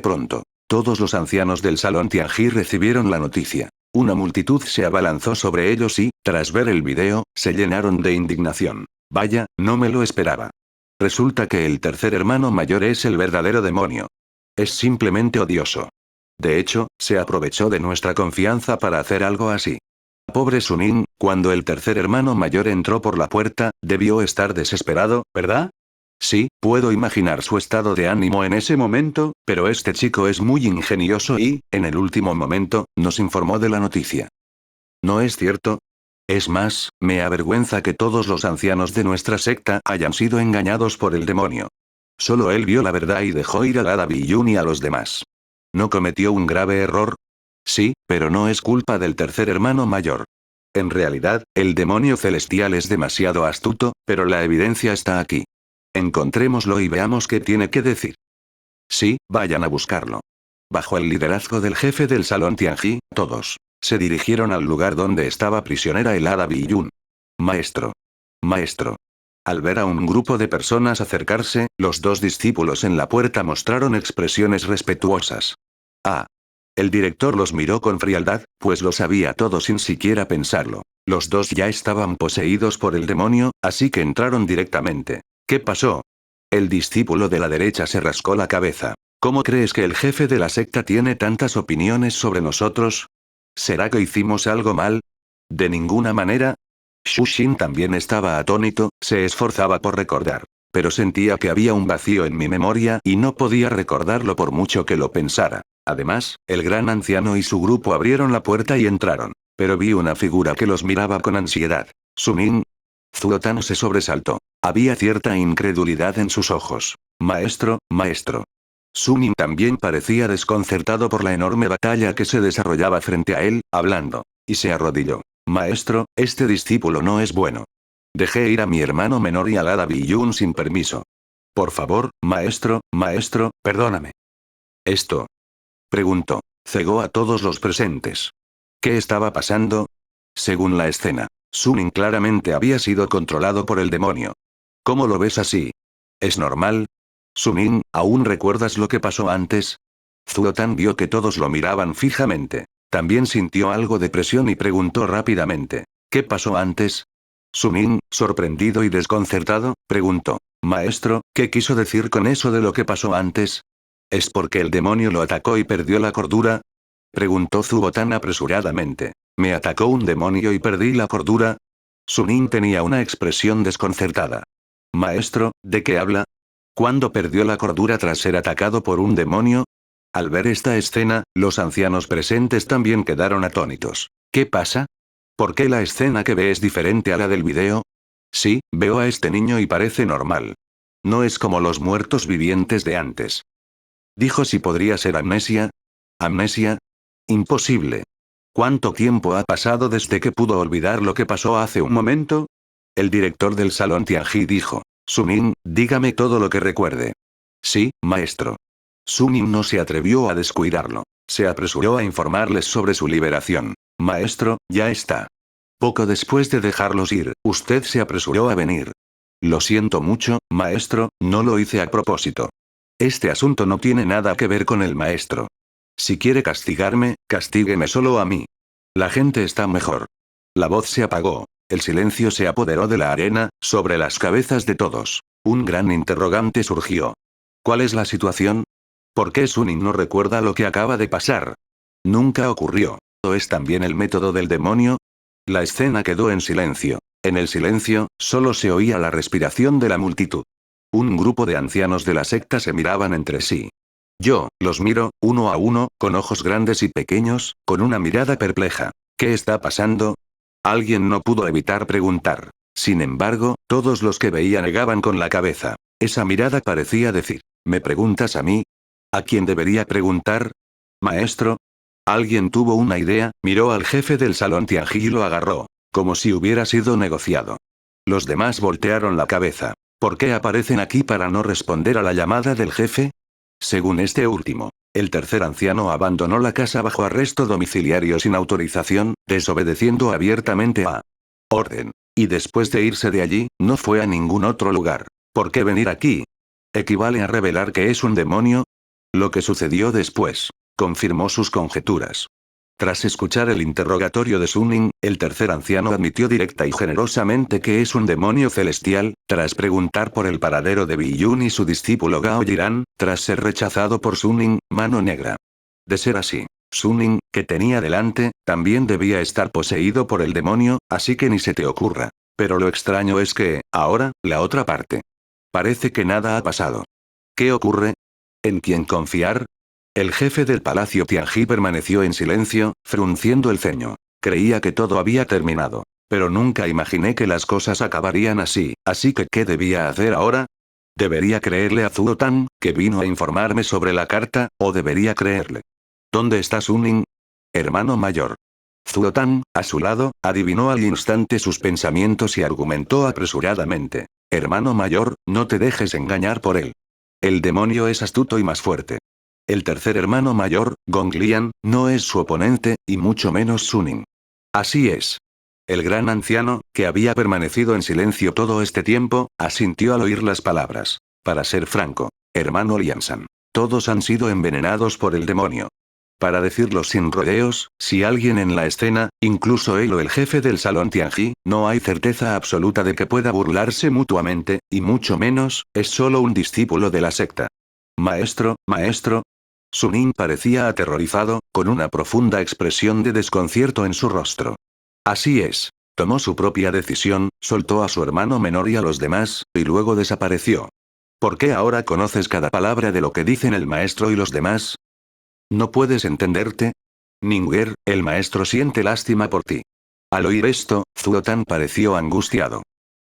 Pronto, todos los ancianos del salón Tianji recibieron la noticia. Una multitud se abalanzó sobre ellos y, tras ver el video, se llenaron de indignación. Vaya, no me lo esperaba. Resulta que el tercer hermano mayor es el verdadero demonio. Es simplemente odioso. De hecho, se aprovechó de nuestra confianza para hacer algo así. Pobre Sunin, cuando el tercer hermano mayor entró por la puerta, debió estar desesperado, ¿verdad? Sí, puedo imaginar su estado de ánimo en ese momento, pero este chico es muy ingenioso y, en el último momento, nos informó de la noticia. ¿No es cierto? Es más, me avergüenza que todos los ancianos de nuestra secta hayan sido engañados por el demonio. Solo él vio la verdad y dejó ir a Dada Biyun y a los demás. ¿No cometió un grave error? Sí, pero no es culpa del tercer hermano mayor. En realidad, el demonio celestial es demasiado astuto, pero la evidencia está aquí. Encontrémoslo y veamos qué tiene que decir. Sí, vayan a buscarlo. Bajo el liderazgo del jefe del salón Tianji, todos se dirigieron al lugar donde estaba prisionera el hada Biyun. Maestro. Maestro. Al ver a un grupo de personas acercarse, los dos discípulos en la puerta mostraron expresiones respetuosas. Ah. El director los miró con frialdad, pues lo sabía todo sin siquiera pensarlo. Los dos ya estaban poseídos por el demonio, así que entraron directamente. ¿Qué pasó? El discípulo de la derecha se rascó la cabeza. ¿Cómo crees que el jefe de la secta tiene tantas opiniones sobre nosotros? ¿Será que hicimos algo mal? De ninguna manera. Shushin también estaba atónito, se esforzaba por recordar. Pero sentía que había un vacío en mi memoria y no podía recordarlo por mucho que lo pensara. Además, el gran anciano y su grupo abrieron la puerta y entraron. Pero vi una figura que los miraba con ansiedad. Sunin. Zuotan se sobresaltó. Había cierta incredulidad en sus ojos. Maestro, maestro. Sunin también parecía desconcertado por la enorme batalla que se desarrollaba frente a él, hablando. Y se arrodilló. Maestro, este discípulo no es bueno. Dejé ir a mi hermano menor y al hada Biyun sin permiso. Por favor, maestro, maestro, perdóname. ¿Esto? Preguntó. Cegó a todos los presentes. ¿Qué estaba pasando? Según la escena, Sunin claramente había sido controlado por el demonio. ¿Cómo lo ves así? ¿Es normal? Sunin, ¿aún recuerdas lo que pasó antes? Zuotan vio que todos lo miraban fijamente. También sintió algo de presión y preguntó rápidamente. ¿Qué pasó antes? Sunin, sorprendido y desconcertado, preguntó. Maestro, ¿qué quiso decir con eso de lo que pasó antes? ¿Es porque el demonio lo atacó y perdió la cordura? Preguntó Zuotan apresuradamente. ¿Me atacó un demonio y perdí la cordura? Sunin tenía una expresión desconcertada. Maestro, ¿de qué habla? ¿Cuándo perdió la cordura tras ser atacado por un demonio? Al ver esta escena, los ancianos presentes también quedaron atónitos. ¿Qué pasa? ¿Por qué la escena que ve es diferente a la del video? Sí, veo a este niño y parece normal. No es como los muertos vivientes de antes. Dijo si podría ser amnesia. ¿Amnesia? Imposible. ¿Cuánto tiempo ha pasado desde que pudo olvidar lo que pasó hace un momento? El director del salón Tianji dijo. Sunin, dígame todo lo que recuerde. Sí, maestro. Sunin no se atrevió a descuidarlo. Se apresuró a informarles sobre su liberación. Maestro, ya está. Poco después de dejarlos ir, usted se apresuró a venir. Lo siento mucho, maestro, no lo hice a propósito. Este asunto no tiene nada que ver con el maestro. Si quiere castigarme, castígueme solo a mí. La gente está mejor. La voz se apagó. El silencio se apoderó de la arena, sobre las cabezas de todos. Un gran interrogante surgió. ¿Cuál es la situación? ¿Por qué Sunin no recuerda lo que acaba de pasar? Nunca ocurrió. ¿O es también el método del demonio? La escena quedó en silencio. En el silencio, solo se oía la respiración de la multitud. Un grupo de ancianos de la secta se miraban entre sí. Yo, los miro, uno a uno, con ojos grandes y pequeños, con una mirada perpleja. ¿Qué está pasando? Alguien no pudo evitar preguntar. Sin embargo, todos los que veía negaban con la cabeza. Esa mirada parecía decir, ¿me preguntas a mí? ¿A quién debería preguntar? Maestro. Alguien tuvo una idea, miró al jefe del salón Tianji y lo agarró. Como si hubiera sido negociado. Los demás voltearon la cabeza. ¿Por qué aparecen aquí para no responder a la llamada del jefe? Según este último, el tercer anciano abandonó la casa bajo arresto domiciliario sin autorización, desobedeciendo abiertamente a orden. Y después de irse de allí, no fue a ningún otro lugar. ¿Por qué venir aquí? ¿Equivale a revelar que es un demonio? Lo que sucedió después confirmó sus conjeturas. Tras escuchar el interrogatorio de Suning, el tercer anciano admitió directa y generosamente que es un demonio celestial, tras preguntar por el paradero de Biyun y su discípulo Gao Yiran, tras ser rechazado por Suning, Mano Negra. De ser así, Suning, que tenía delante, también debía estar poseído por el demonio, así que ni se te ocurra. Pero lo extraño es que, ahora, la otra parte. Parece que nada ha pasado. ¿Qué ocurre? ¿En quién confiar? El jefe del palacio Tianji permaneció en silencio, frunciendo el ceño. Creía que todo había terminado. Pero nunca imaginé que las cosas acabarían así que ¿qué debía hacer ahora? ¿Debería creerle a Zuo Tan, que vino a informarme sobre la carta, o debería creerle? ¿Dónde está Suning? Hermano mayor. Zuo Tan, a su lado, adivinó al instante sus pensamientos y argumentó apresuradamente. Hermano mayor, no te dejes engañar por él. El demonio es astuto y más fuerte. El tercer hermano mayor, Gong Lian, no es su oponente, y mucho menos Suning. Así es. El gran anciano, que había permanecido en silencio todo este tiempo, asintió al oír las palabras. Para ser franco, hermano Liansan, todos han sido envenenados por el demonio. Para decirlo sin rodeos, si alguien en la escena, incluso él o el jefe del salón Tianji, no hay certeza absoluta de que pueda burlarse mutuamente, y mucho menos, es solo un discípulo de la secta. Maestro, maestro. Suning parecía aterrorizado, con una profunda expresión de desconcierto en su rostro. Así es. Tomó su propia decisión, soltó a su hermano menor y a los demás, y luego desapareció. ¿Por qué ahora conoces cada palabra de lo que dicen el maestro y los demás? ¿No puedes entenderte? Ningguer, el maestro siente lástima por ti. Al oír esto, Zuo Tan pareció angustiado.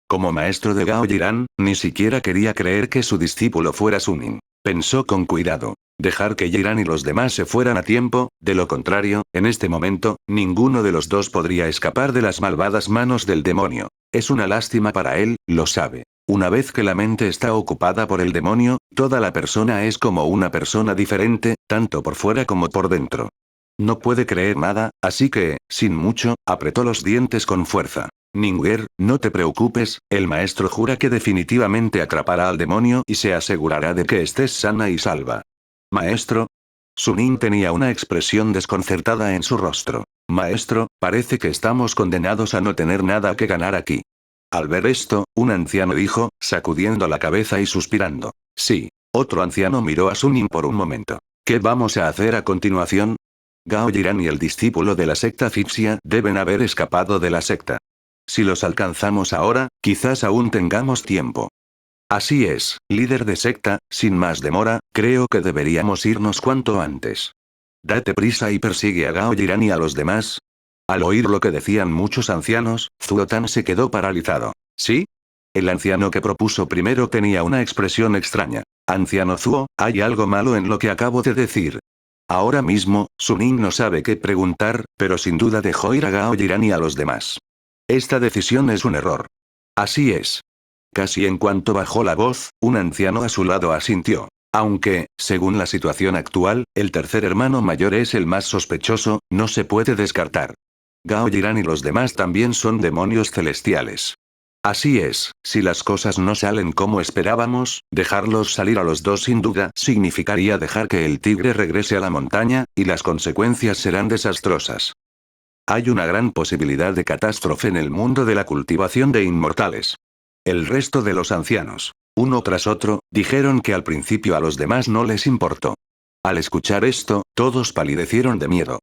Como maestro de Gao Yiran, ni siquiera quería creer que su discípulo fuera Suning. Pensó con cuidado. Dejar que Yiran y los demás se fueran a tiempo, de lo contrario, en este momento, ninguno de los dos podría escapar de las malvadas manos del demonio. Es una lástima para él, lo sabe. Una vez que la mente está ocupada por el demonio, toda la persona es como una persona diferente, tanto por fuera como por dentro. No puede creer nada, así que, sin mucho, apretó los dientes con fuerza. Ningguer, no te preocupes, el maestro jura que definitivamente atrapará al demonio y se asegurará de que estés sana y salva. Maestro. Suning tenía una expresión desconcertada en su rostro. Maestro, parece que estamos condenados a no tener nada que ganar aquí. Al ver esto, un anciano dijo, sacudiendo la cabeza y suspirando. Sí. Otro anciano miró a Suning por un momento. ¿Qué vamos a hacer a continuación? Gao Yiran y el discípulo de la secta Fixia deben haber escapado de la secta. Si los alcanzamos ahora, quizás aún tengamos tiempo. Así es, líder de secta, sin más demora, creo que deberíamos irnos cuanto antes. Date prisa y persigue a Gao Yiran y a los demás. Al oír lo que decían muchos ancianos, Zuo Tan se quedó paralizado. ¿Sí? El anciano que propuso primero tenía una expresión extraña. Anciano Zuo, hay algo malo en lo que acabo de decir. Ahora mismo, Suning no sabe qué preguntar, pero sin duda dejó ir a Gao Yiran y a los demás. Esta decisión es un error. Así es. Casi en cuanto bajó la voz, un anciano a su lado asintió. Aunque, según la situación actual, el tercer hermano mayor es el más sospechoso, no se puede descartar. Gao Yiran y los demás también son demonios celestiales. Así es, si las cosas no salen como esperábamos, dejarlos salir a los dos sin duda significaría dejar que el tigre regrese a la montaña, y las consecuencias serán desastrosas. Hay una gran posibilidad de catástrofe en el mundo de la cultivación de inmortales. El resto de los ancianos, uno tras otro, dijeron que al principio a los demás no les importó. Al escuchar esto, todos palidecieron de miedo.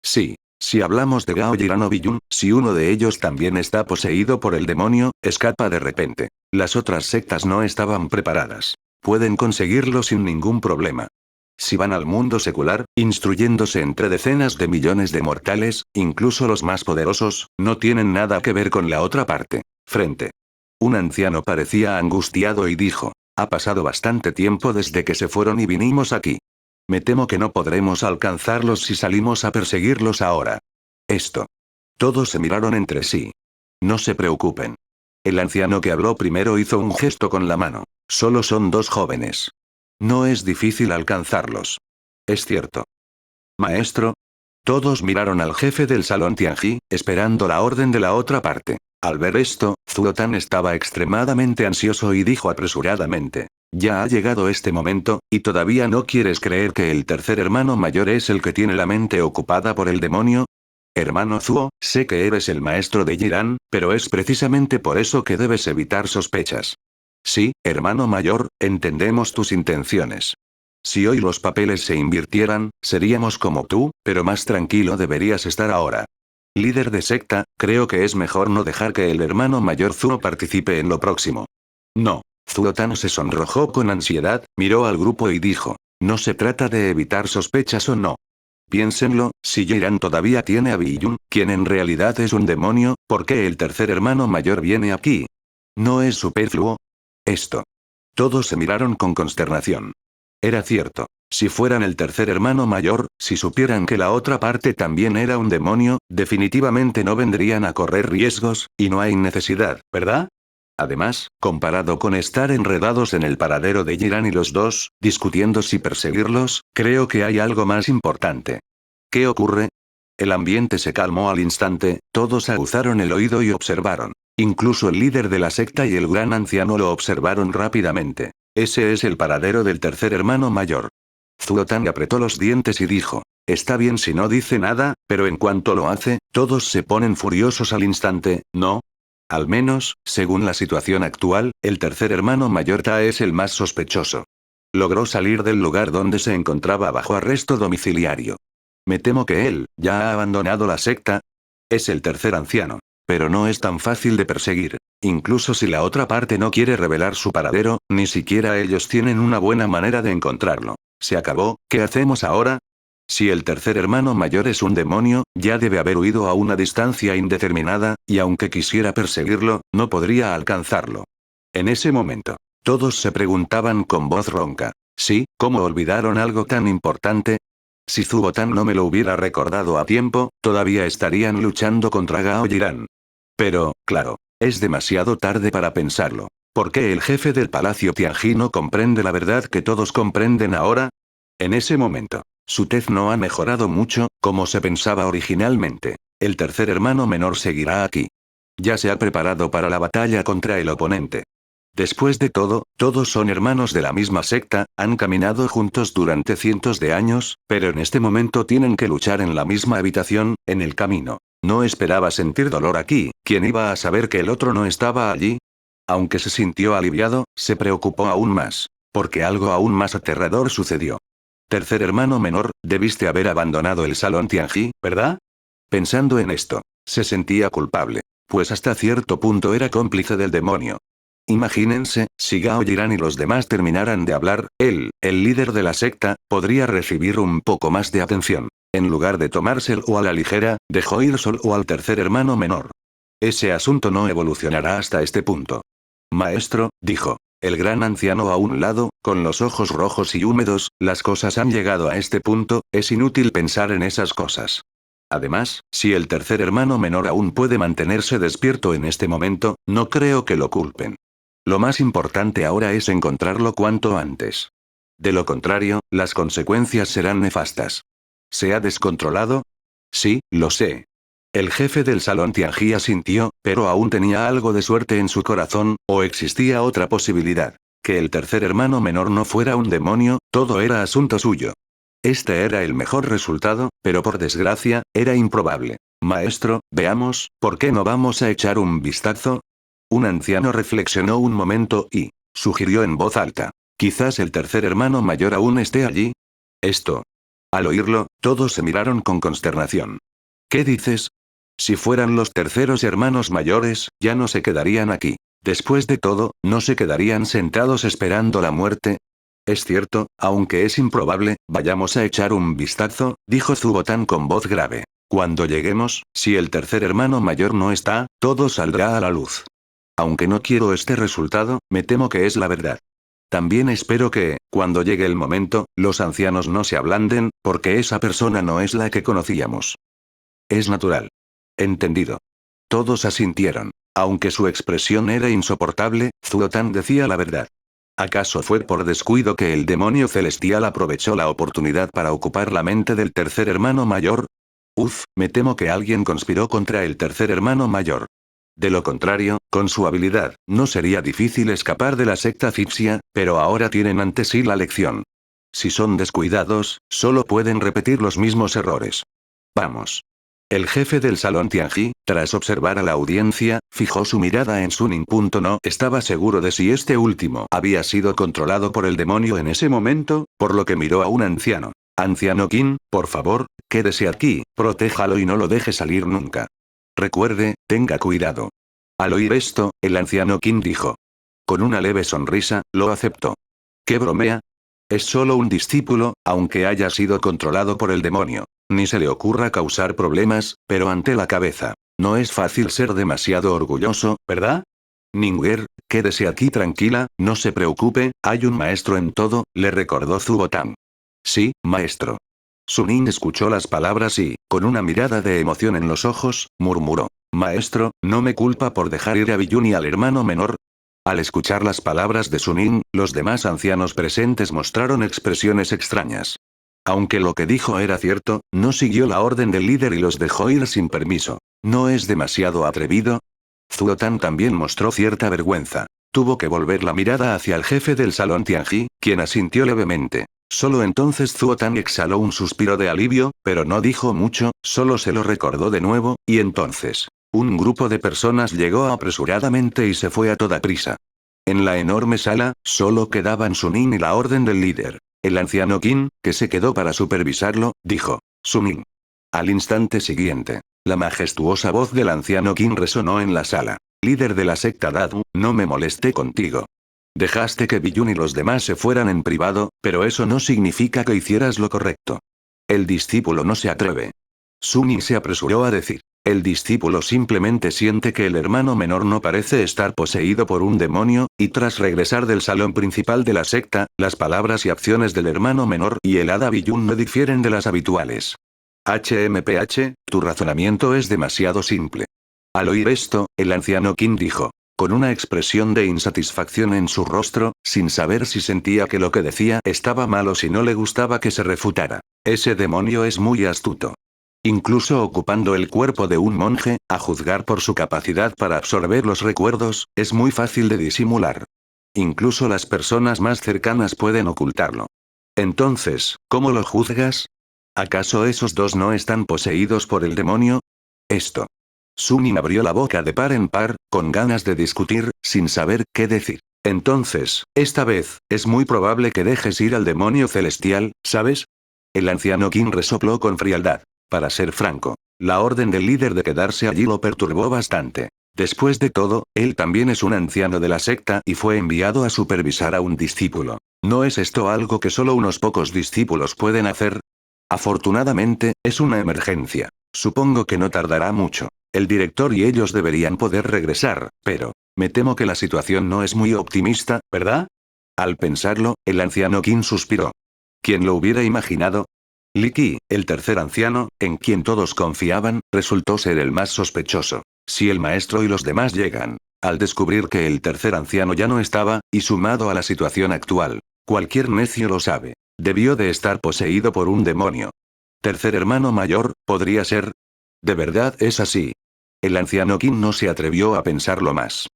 Sí. Si hablamos de Gao Yiran o Biyun, si uno de ellos también está poseído por el demonio, escapa de repente. Las otras sectas no estaban preparadas. Pueden conseguirlo sin ningún problema. Si van al mundo secular, instruyéndose entre decenas de millones de mortales, incluso los más poderosos, no tienen nada que ver con la otra parte. Frente. Un anciano parecía angustiado y dijo, ha pasado bastante tiempo desde que se fueron y vinimos aquí. Me temo que no podremos alcanzarlos si salimos a perseguirlos ahora. Esto. Todos se miraron entre sí. No se preocupen. El anciano que habló primero hizo un gesto con la mano. Solo son dos jóvenes. No es difícil alcanzarlos. Es cierto. Maestro. Todos miraron al jefe del salón Tianji, esperando la orden de la otra parte. Al ver esto, Zuotan estaba extremadamente ansioso y dijo apresuradamente. Ya ha llegado este momento, y todavía no quieres creer que el tercer hermano mayor es el que tiene la mente ocupada por el demonio. Hermano Zuo, sé que eres el maestro de Jiran, pero es precisamente por eso que debes evitar sospechas. Sí, hermano mayor, entendemos tus intenciones. Si hoy los papeles se invirtieran, seríamos como tú, pero más tranquilo deberías estar ahora. Líder de secta, creo que es mejor no dejar que el hermano mayor Zuo participe en lo próximo. No. Zuotan se sonrojó con ansiedad, miró al grupo y dijo. No se trata de evitar sospechas o no. Piénsenlo, si Jiran todavía tiene a Biyun, quien en realidad es un demonio, ¿por qué el tercer hermano mayor viene aquí? ¿No es superfluo? Esto. Todos se miraron con consternación. Era cierto. Si fueran el tercer hermano mayor, si supieran que la otra parte también era un demonio, definitivamente no vendrían a correr riesgos, y no hay necesidad, ¿verdad? Además, comparado con estar enredados en el paradero de Jiran y los dos, discutiendo si perseguirlos, creo que hay algo más importante. ¿Qué ocurre? El ambiente se calmó al instante, todos aguzaron el oído y observaron. Incluso el líder de la secta y el gran anciano lo observaron rápidamente. Ese es el paradero del tercer hermano mayor. Zuotan apretó los dientes y dijo. Está bien si no dice nada, pero en cuanto lo hace, todos se ponen furiosos al instante, ¿no? Al menos, según la situación actual, el tercer hermano mayor Ta es el más sospechoso. Logró salir del lugar donde se encontraba bajo arresto domiciliario. Me temo que él, ya ha abandonado la secta. Es el tercer anciano. Pero no es tan fácil de perseguir. Incluso si la otra parte no quiere revelar su paradero, ni siquiera ellos tienen una buena manera de encontrarlo. ¿Se acabó? ¿Qué hacemos ahora? Si el tercer hermano mayor es un demonio, ya debe haber huido a una distancia indeterminada, y aunque quisiera perseguirlo, no podría alcanzarlo. En ese momento, todos se preguntaban con voz ronca. Sí, ¿cómo olvidaron algo tan importante? Si Zuotan no me lo hubiera recordado a tiempo, todavía estarían luchando contra Gao Jiran. Pero, claro, es demasiado tarde para pensarlo. ¿Por qué el jefe del Palacio Tianji no comprende la verdad que todos comprenden ahora? En ese momento, su tez no ha mejorado mucho, como se pensaba originalmente. El tercer hermano menor seguirá aquí. Ya se ha preparado para la batalla contra el oponente. Después de todo, todos son hermanos de la misma secta, han caminado juntos durante cientos de años, pero en este momento tienen que luchar en la misma habitación, en el camino. No esperaba sentir dolor aquí, ¿quién iba a saber que el otro no estaba allí? Aunque se sintió aliviado, se preocupó aún más. Porque algo aún más aterrador sucedió. Tercer hermano menor, debiste haber abandonado el salón Tianji, ¿verdad? Pensando en esto, se sentía culpable. Pues hasta cierto punto era cómplice del demonio. Imagínense, si Gao Jiran y los demás terminaran de hablar, él, el líder de la secta, podría recibir un poco más de atención. En lugar de tomárselo a la ligera, dejó ir solo al tercer hermano menor. Ese asunto no evolucionará hasta este punto. Maestro, dijo. El gran anciano a un lado, con los ojos rojos y húmedos, las cosas han llegado a este punto, es inútil pensar en esas cosas. Además, si el tercer hermano menor aún puede mantenerse despierto en este momento, no creo que lo culpen. Lo más importante ahora es encontrarlo cuanto antes. De lo contrario, las consecuencias serán nefastas. ¿Se ha descontrolado? Sí, lo sé. El jefe del salón Tianji asintió, pero aún tenía algo de suerte en su corazón, o existía otra posibilidad. Que el tercer hermano menor no fuera un demonio, todo era asunto suyo. Este era el mejor resultado, pero por desgracia, era improbable. Maestro, veamos, ¿por qué no vamos a echar un vistazo? Un anciano reflexionó un momento y sugirió en voz alta. Quizás el tercer hermano mayor aún esté allí. Esto. Al oírlo, todos se miraron con consternación. ¿Qué dices? Si fueran los terceros hermanos mayores, ya no se quedarían aquí. Después de todo, ¿no se quedarían sentados esperando la muerte? Es cierto, aunque es improbable, vayamos a echar un vistazo, dijo Zuotan con voz grave. Cuando lleguemos, si el tercer hermano mayor no está, todo saldrá a la luz. Aunque no quiero este resultado, me temo que es la verdad. También espero que, cuando llegue el momento, los ancianos no se ablanden, porque esa persona no es la que conocíamos. Es natural. Entendido. Todos asintieron. Aunque su expresión era insoportable, Zuotan decía la verdad. ¿Acaso fue por descuido que el demonio celestial aprovechó la oportunidad para ocupar la mente del tercer hermano mayor? Me temo que alguien conspiró contra el tercer hermano mayor. De lo contrario, con su habilidad, no sería difícil escapar de la secta egipcia, pero ahora tienen ante sí la lección. Si son descuidados, solo pueden repetir los mismos errores. Vamos. El jefe del salón Tianji, tras observar a la audiencia, fijó su mirada en Suning. No estaba seguro de si este último había sido controlado por el demonio en ese momento, por lo que miró a un anciano. Anciano Qin, por favor, quédese aquí, protéjalo y no lo deje salir nunca. Recuerde, tenga cuidado. Al oír esto, el anciano Qin dijo. Con una leve sonrisa, lo aceptó. ¿Qué bromea? Es solo un discípulo, aunque haya sido controlado por el demonio. Ni se le ocurra causar problemas, pero ante la cabeza. No es fácil ser demasiado orgulloso, ¿verdad? Ningguer, quédese aquí tranquila, no se preocupe, hay un maestro en todo, le recordó Zubotang. Sí, maestro. Suning escuchó las palabras y, con una mirada de emoción en los ojos, murmuró. Maestro, ¿no me culpa por dejar ir a Biyun y al hermano menor? Al escuchar las palabras de Suning, los demás ancianos presentes mostraron expresiones extrañas. Aunque lo que dijo era cierto, no siguió la orden del líder y los dejó ir sin permiso. ¿No es demasiado atrevido? Zuotan también mostró cierta vergüenza. Tuvo que volver la mirada hacia el jefe del salón Tianji, quien asintió levemente. Solo entonces Zuotan exhaló un suspiro de alivio, pero no dijo mucho, solo se lo recordó de nuevo, y entonces. Un grupo de personas llegó apresuradamente y se fue a toda prisa. En la enorme sala, solo quedaban Suning y la orden del líder. El anciano Qin, que se quedó para supervisarlo, dijo. Suning. Al instante siguiente, la majestuosa voz del anciano Qin resonó en la sala. Líder de la secta Dadu, no me molesté contigo. Dejaste que Biyun y los demás se fueran en privado, pero eso no significa que hicieras lo correcto. El discípulo no se atreve. Suning se apresuró a decir. El discípulo simplemente siente que el hermano menor no parece estar poseído por un demonio, y tras regresar del salón principal de la secta, las palabras y acciones del hermano menor y el hada Biyun no difieren de las habituales. HMPH, tu razonamiento es demasiado simple. Al oír esto, el anciano Qin dijo, con una expresión de insatisfacción en su rostro, sin saber si sentía que lo que decía estaba mal o si no le gustaba que se refutara. Ese demonio es muy astuto. Incluso ocupando el cuerpo de un monje, a juzgar por su capacidad para absorber los recuerdos, es muy fácil de disimular. Incluso las personas más cercanas pueden ocultarlo. Entonces, ¿cómo lo juzgas? ¿Acaso esos dos no están poseídos por el demonio? Esto. Suning abrió la boca de par en par, con ganas de discutir, sin saber qué decir. Entonces, esta vez, es muy probable que dejes ir al demonio celestial, ¿sabes? El anciano Qin resopló con frialdad. Para ser franco, la orden del líder de quedarse allí lo perturbó bastante. Después de todo, él también es un anciano de la secta y fue enviado a supervisar a un discípulo. ¿No es esto algo que solo unos pocos discípulos pueden hacer? Afortunadamente, es una emergencia. Supongo que no tardará mucho. El director y ellos deberían poder regresar, pero me temo que la situación no es muy optimista, ¿verdad? Al pensarlo, el anciano Qin suspiró. ¿Quién lo hubiera imaginado? Li Qi, el tercer anciano, en quien todos confiaban, resultó ser el más sospechoso. Si el maestro y los demás llegan, al descubrir que el tercer anciano ya no estaba, y sumado a la situación actual, cualquier necio lo sabe. Debió de estar poseído por un demonio. Tercer hermano mayor, ¿podría ser? ¿De verdad es así? El anciano Qin no se atrevió a pensarlo más.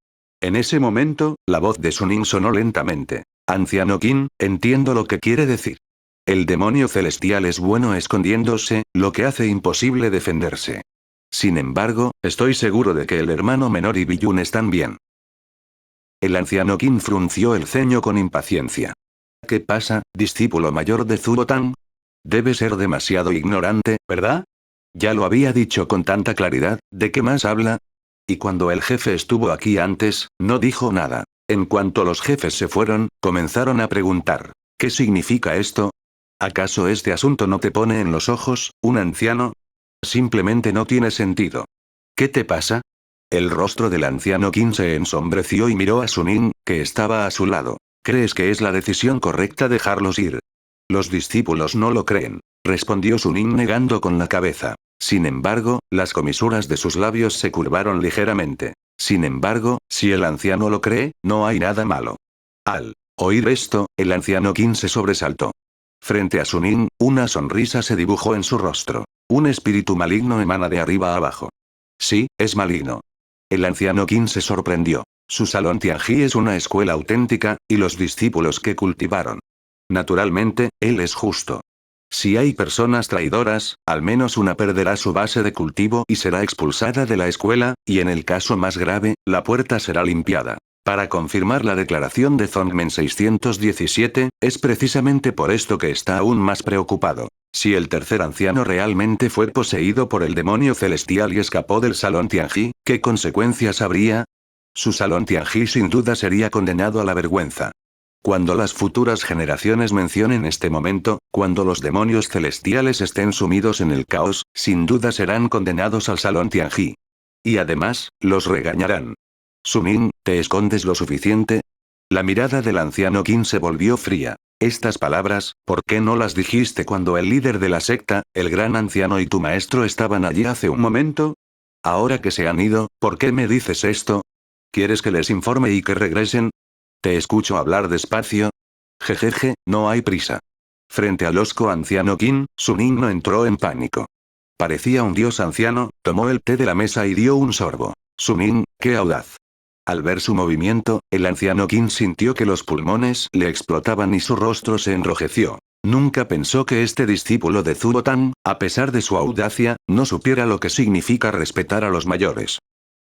En ese momento, la voz de Suning sonó lentamente. Anciano Qin, entiendo lo que quiere decir. El demonio celestial es bueno escondiéndose, lo que hace imposible defenderse. Sin embargo, estoy seguro de que el hermano menor y Biyun están bien. El anciano Qin frunció el ceño con impaciencia. ¿Qué pasa, discípulo mayor de Zubotang? Debe ser demasiado ignorante, ¿verdad? Ya lo había dicho con tanta claridad, ¿de qué más habla? Y cuando el jefe estuvo aquí antes, no dijo nada. En cuanto los jefes se fueron, comenzaron a preguntar, ¿qué significa esto? ¿Acaso este asunto no te pone en los ojos, un anciano? Simplemente no tiene sentido. ¿Qué te pasa? El rostro del anciano Qin se ensombreció y miró a Suning, que estaba a su lado. ¿Crees que es la decisión correcta dejarlos ir? Los discípulos no lo creen, respondió Suning negando con la cabeza. Sin embargo, las comisuras de sus labios se curvaron ligeramente. Sin embargo, si el anciano lo cree, no hay nada malo. Al oír esto, el anciano Qin se sobresaltó. Frente a Suning, una sonrisa se dibujó en su rostro. Un espíritu maligno emana de arriba a abajo. Sí, es maligno. El anciano Qin se sorprendió. Su salón Tianji es una escuela auténtica, y los discípulos que cultivaron. Naturalmente, él es justo. Si hay personas traidoras, al menos una perderá su base de cultivo y será expulsada de la escuela, y en el caso más grave, la puerta será limpiada. Para confirmar la declaración de Zongmen 617, es precisamente por esto que está aún más preocupado. Si el tercer anciano realmente fue poseído por el demonio celestial y escapó del salón Tianji, ¿qué consecuencias habría? Su salón Tianji sin duda sería condenado a la vergüenza. Cuando las futuras generaciones mencionen este momento, cuando los demonios celestiales estén sumidos en el caos, sin duda serán condenados al salón Tianji. Y además, los regañarán. Suning, ¿te escondes lo suficiente? La mirada del anciano Qin se volvió fría. Estas palabras, ¿por qué no las dijiste cuando el líder de la secta, el gran anciano y tu maestro estaban allí hace un momento? Ahora que se han ido, ¿por qué me dices esto? ¿Quieres que les informe y que regresen? ¿Te escucho hablar despacio? Jejeje, no hay prisa. Frente al hosco anciano Qin, Suning no entró en pánico. Parecía un dios anciano, tomó el té de la mesa y dio un sorbo. Suning, qué audaz. Al ver su movimiento, el anciano Qin sintió que los pulmones le explotaban y su rostro se enrojeció. Nunca pensó que este discípulo de Zhuo Tan, a pesar de su audacia, no supiera lo que significa respetar a los mayores.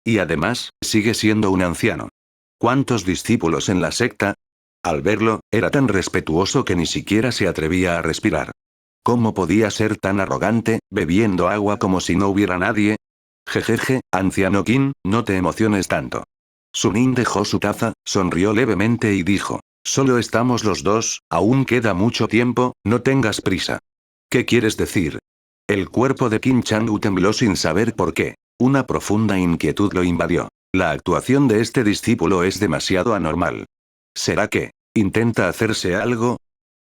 Y además, sigue siendo un anciano. ¿Cuántos discípulos en la secta? Al verlo, era tan respetuoso que ni siquiera se atrevía a respirar. ¿Cómo podía ser tan arrogante, bebiendo agua como si no hubiera nadie? Jejeje, anciano Qin, no te emociones tanto. Suning dejó su taza, sonrió levemente y dijo, solo estamos los dos, aún queda mucho tiempo, no tengas prisa. ¿Qué quieres decir? El cuerpo de Qin Chang'u tembló sin saber por qué. Una profunda inquietud lo invadió. La actuación de este discípulo es demasiado anormal. ¿Será que intenta hacerse algo?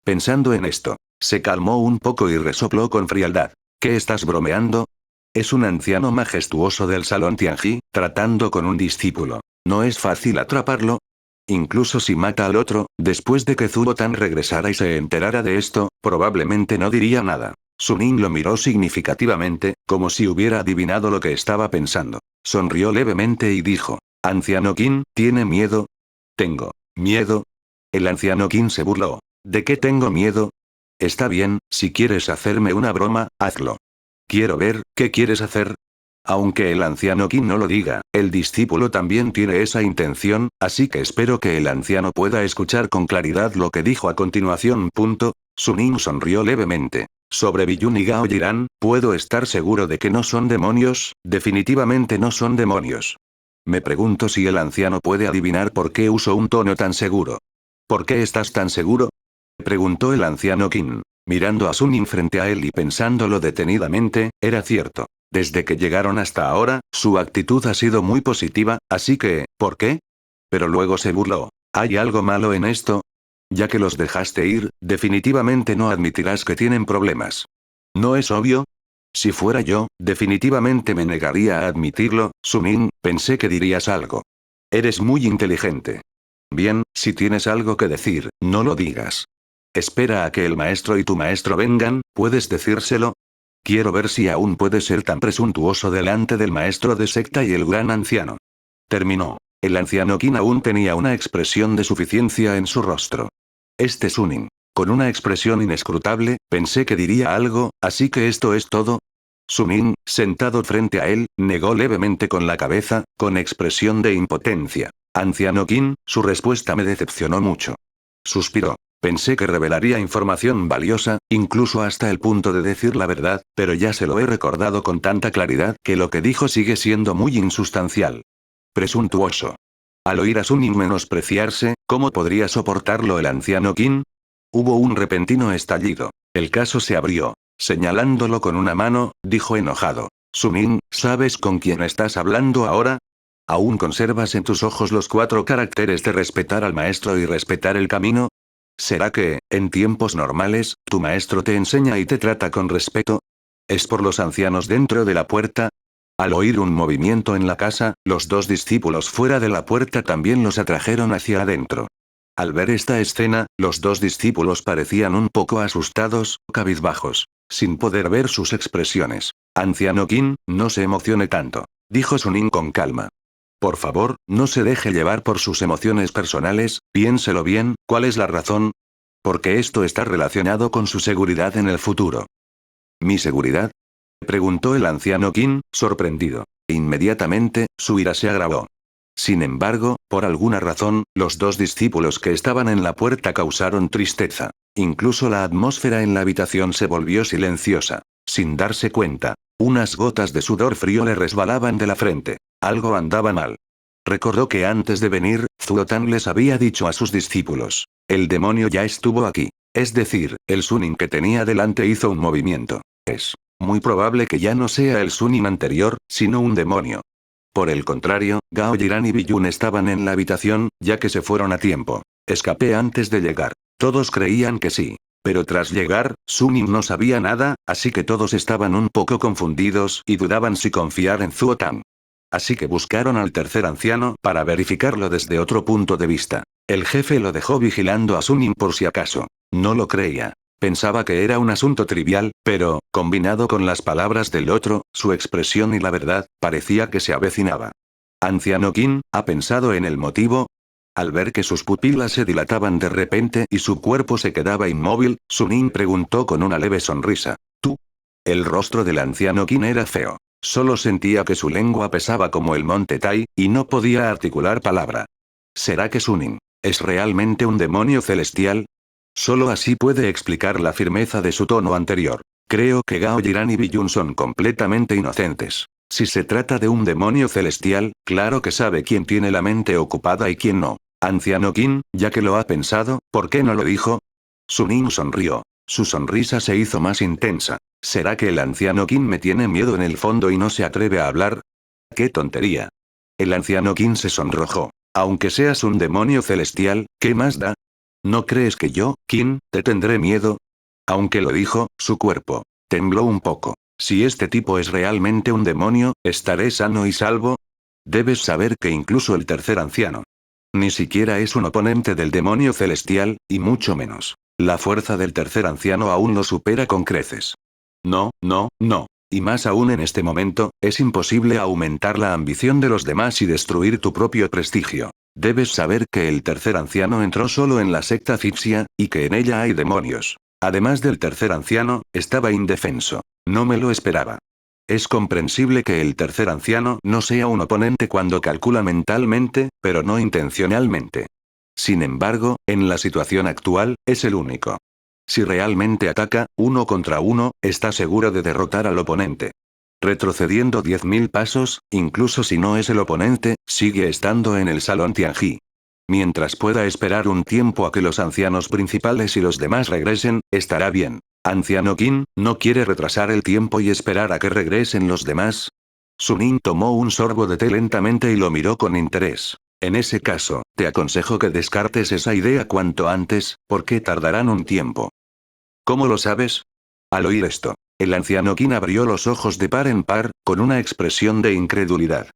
Pensando en esto, se calmó un poco y resopló con frialdad. ¿Qué estás bromeando? Es un anciano majestuoso del salón Tianji, tratando con un discípulo. ¿No es fácil atraparlo? Incluso si mata al otro, después de que Zhuo Tan regresara y se enterara de esto, probablemente no diría nada. Suning lo miró significativamente, como si hubiera adivinado lo que estaba pensando. Sonrió levemente y dijo, «Anciano Qin, ¿tiene miedo?» «¿Tengo miedo?» El anciano Qin se burló. «¿De qué tengo miedo?» «Está bien, si quieres hacerme una broma, hazlo. Quiero ver, ¿qué quieres hacer?» Aunque el anciano Qin no lo diga, el discípulo también tiene esa intención, así que espero que el anciano pueda escuchar con claridad lo que dijo a continuación. Suning sonrió levemente. Sobre Biyun y Gao Yiran, puedo estar seguro de que no son demonios, definitivamente no son demonios. Me pregunto si el anciano puede adivinar por qué uso un tono tan seguro. ¿Por qué estás tan seguro? Preguntó el anciano Qin. Mirando a Suning frente a él y pensándolo detenidamente, era cierto. Desde que llegaron hasta ahora, su actitud ha sido muy positiva, así que, ¿por qué? Pero luego se burló. ¿Hay algo malo en esto? Ya que los dejaste ir, definitivamente no admitirás que tienen problemas. ¿No es obvio? Si fuera yo, definitivamente me negaría a admitirlo. Suning, pensé que dirías algo. Eres muy inteligente. Bien, si tienes algo que decir, no lo digas. Espera a que el maestro y tu maestro vengan, ¿puedes decírselo? Quiero ver si aún puedes ser tan presuntuoso delante del maestro de secta y el gran anciano. Terminó. El anciano Qin aún tenía una expresión de suficiencia en su rostro. Este Suning. Con una expresión inescrutable, pensé que diría algo, así que esto es todo. Suning, sentado frente a él, negó levemente con la cabeza, con expresión de impotencia. Anciano Qin, su respuesta me decepcionó mucho. Suspiró. Pensé que revelaría información valiosa, incluso hasta el punto de decir la verdad, pero ya se lo he recordado con tanta claridad que lo que dijo sigue siendo muy insustancial. Presuntuoso. Al oír a Suning menospreciarse, ¿cómo podría soportarlo el anciano Qin? Hubo un repentino estallido. El caso se abrió. Señalándolo con una mano, dijo enojado. Suning, ¿sabes con quién estás hablando ahora? ¿Aún conservas en tus ojos los 4 caracteres de respetar al maestro y respetar el camino? ¿Será que, en tiempos normales, tu maestro te enseña y te trata con respeto? ¿Es por los ancianos dentro de la puerta? Al oír un movimiento en la casa, los 2 discípulos fuera de la puerta también los atrajeron hacia adentro. Al ver esta escena, los 2 discípulos parecían un poco asustados, cabizbajos, sin poder ver sus expresiones. Anciano Qin, no se emocione tanto, dijo Suning con calma. Por favor, no se deje llevar por sus emociones personales, piénselo bien, ¿cuál es la razón? Porque esto está relacionado con su seguridad en el futuro. ¿Mi seguridad? Preguntó el anciano Qin, sorprendido. Inmediatamente, su ira se agravó. Sin embargo, por alguna razón, los dos discípulos que estaban en la puerta causaron tristeza. Incluso la atmósfera en la habitación se volvió silenciosa. Sin darse cuenta, unas gotas de sudor frío le resbalaban de la frente. Algo andaba mal. Recordó que antes de venir, Zuotan les había dicho a sus discípulos: el demonio ya estuvo aquí. Es decir, el Sunin que tenía delante hizo un movimiento. Es muy probable que ya no sea el Sunin anterior, sino un demonio. Por el contrario, Gao Yiran y Biyun estaban en la habitación, ya que se fueron a tiempo. Escapé antes de llegar. Todos creían que sí. Pero tras llegar, Sunin no sabía nada, así que todos estaban un poco confundidos y dudaban si confiar en Zuotan. Así que buscaron al tercer anciano para verificarlo desde otro punto de vista. El jefe lo dejó vigilando a Sunin por si acaso. No lo creía. Pensaba que era un asunto trivial, pero, combinado con las palabras del otro, su expresión y la verdad, parecía que se avecinaba. Anciano Qin, ¿ha pensado en el motivo? Al ver que sus pupilas se dilataban de repente y su cuerpo se quedaba inmóvil, Sunin preguntó con una leve sonrisa. ¿Tú? El rostro del anciano Qin era feo. Solo sentía que su lengua pesaba como el monte Tai, y no podía articular palabra. ¿Será que Sunin es realmente un demonio celestial? Solo así puede explicar la firmeza de su tono anterior. Creo que Gao Yiran y Biyun son completamente inocentes. Si se trata de un demonio celestial, claro que sabe quién tiene la mente ocupada y quién no. Anciano Qin, ya que lo ha pensado, ¿por qué no lo dijo? Sunin sonrió. Su sonrisa se hizo más intensa. ¿Será que el anciano Qin me tiene miedo en el fondo y no se atreve a hablar? ¡Qué tontería! El anciano Qin se sonrojó. Aunque seas un demonio celestial, ¿qué más da? ¿No crees que yo, Qin, te tendré miedo? Aunque lo dijo, su cuerpo tembló un poco. Si este tipo es realmente un demonio, ¿estaré sano y salvo? Debes saber que incluso el tercer anciano ni siquiera es un oponente del demonio celestial, y mucho menos. La fuerza del tercer anciano aún lo supera con creces. No, no, no. Y más aún en este momento, es imposible aumentar la ambición de los demás y destruir tu propio prestigio. Debes saber que el tercer anciano entró solo en la secta Fixia, y que en ella hay demonios. Además del tercer anciano, estaba indefenso. No me lo esperaba. Es comprensible que el tercer anciano no sea un oponente cuando calcula mentalmente, pero no intencionalmente. Sin embargo, en la situación actual, es el único. Si realmente ataca, 1 contra 1, está seguro de derrotar al oponente. Retrocediendo 10.000 pasos, incluso si no es el oponente, sigue estando en el salón Tianji. Mientras pueda esperar un tiempo a que los ancianos principales y los demás regresen, estará bien. Anciano Qin, ¿no quiere retrasar el tiempo y esperar a que regresen los demás? Sunin tomó un sorbo de té lentamente y lo miró con interés. En ese caso, te aconsejo que descartes esa idea cuanto antes, porque tardarán un tiempo. ¿Cómo lo sabes? Al oír esto, el anciano Qin abrió los ojos de par en par, con una expresión de incredulidad.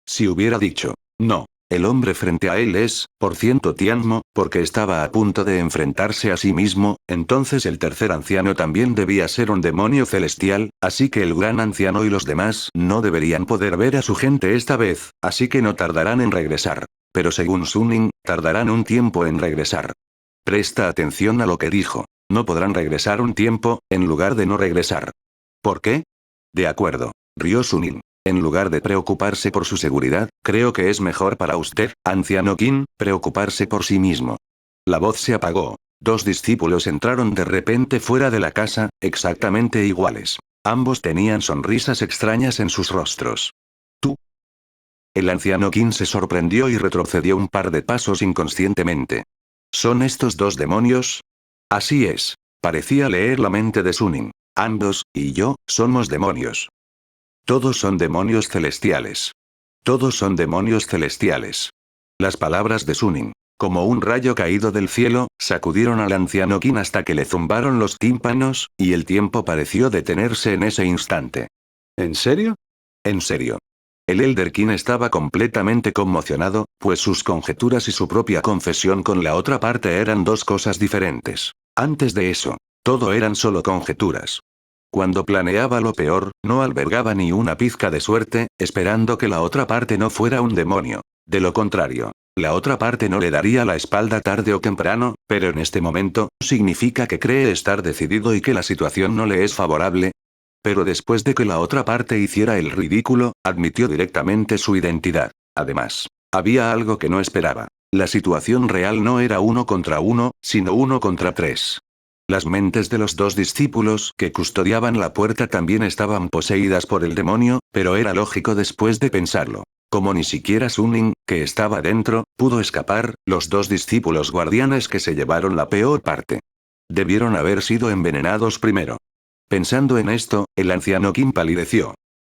Si hubiera dicho, no. El hombre frente a él es, por ciento Tianmo, porque estaba a punto de enfrentarse a sí mismo, entonces el tercer anciano también debía ser un demonio celestial, así que el gran anciano y los demás no deberían poder ver a su gente esta vez, así que no tardarán en regresar. Pero según Suning, tardarán un tiempo en regresar. Presta atención a lo que dijo. No podrán regresar un tiempo, en lugar de no regresar. ¿Por qué? De acuerdo. Rió Suning. En lugar de preocuparse por su seguridad, creo que es mejor para usted, anciano Qin, preocuparse por sí mismo. La voz se apagó. Dos discípulos entraron de repente fuera de la casa, exactamente iguales. Ambos tenían sonrisas extrañas en sus rostros. ¿Tú? El anciano Qin se sorprendió y retrocedió un par de pasos inconscientemente. ¿Son estos dos demonios? Así es. Parecía leer la mente de Suning. Ambos, y yo, somos demonios. Todos son demonios celestiales. Todos son demonios celestiales. Las palabras de Suning, como un rayo caído del cielo, sacudieron al anciano Qin hasta que le zumbaron los tímpanos, y el tiempo pareció detenerse en ese instante. ¿En serio? En serio. El Elder Qin estaba completamente conmocionado, pues sus conjeturas y su propia confesión con la otra parte eran dos cosas diferentes. Antes de eso, todo eran solo conjeturas. Cuando planeaba lo peor, no albergaba ni una pizca de suerte, esperando que la otra parte no fuera un demonio. De lo contrario, la otra parte no le daría la espalda tarde o temprano, pero en este momento, significa que cree estar decidido y que la situación no le es favorable. Pero después de que la otra parte hiciera el ridículo, admitió directamente su identidad. Además, había algo que no esperaba. La situación real no era 1 contra 1, sino 1 contra 3. Las mentes de los dos discípulos que custodiaban la puerta también estaban poseídas por el demonio, pero era lógico después de pensarlo. Como ni siquiera Suning, que estaba dentro, pudo escapar, los dos discípulos guardianes que se llevaron la peor parte. Debieron haber sido envenenados primero. Pensando en esto, el anciano Kim palideció.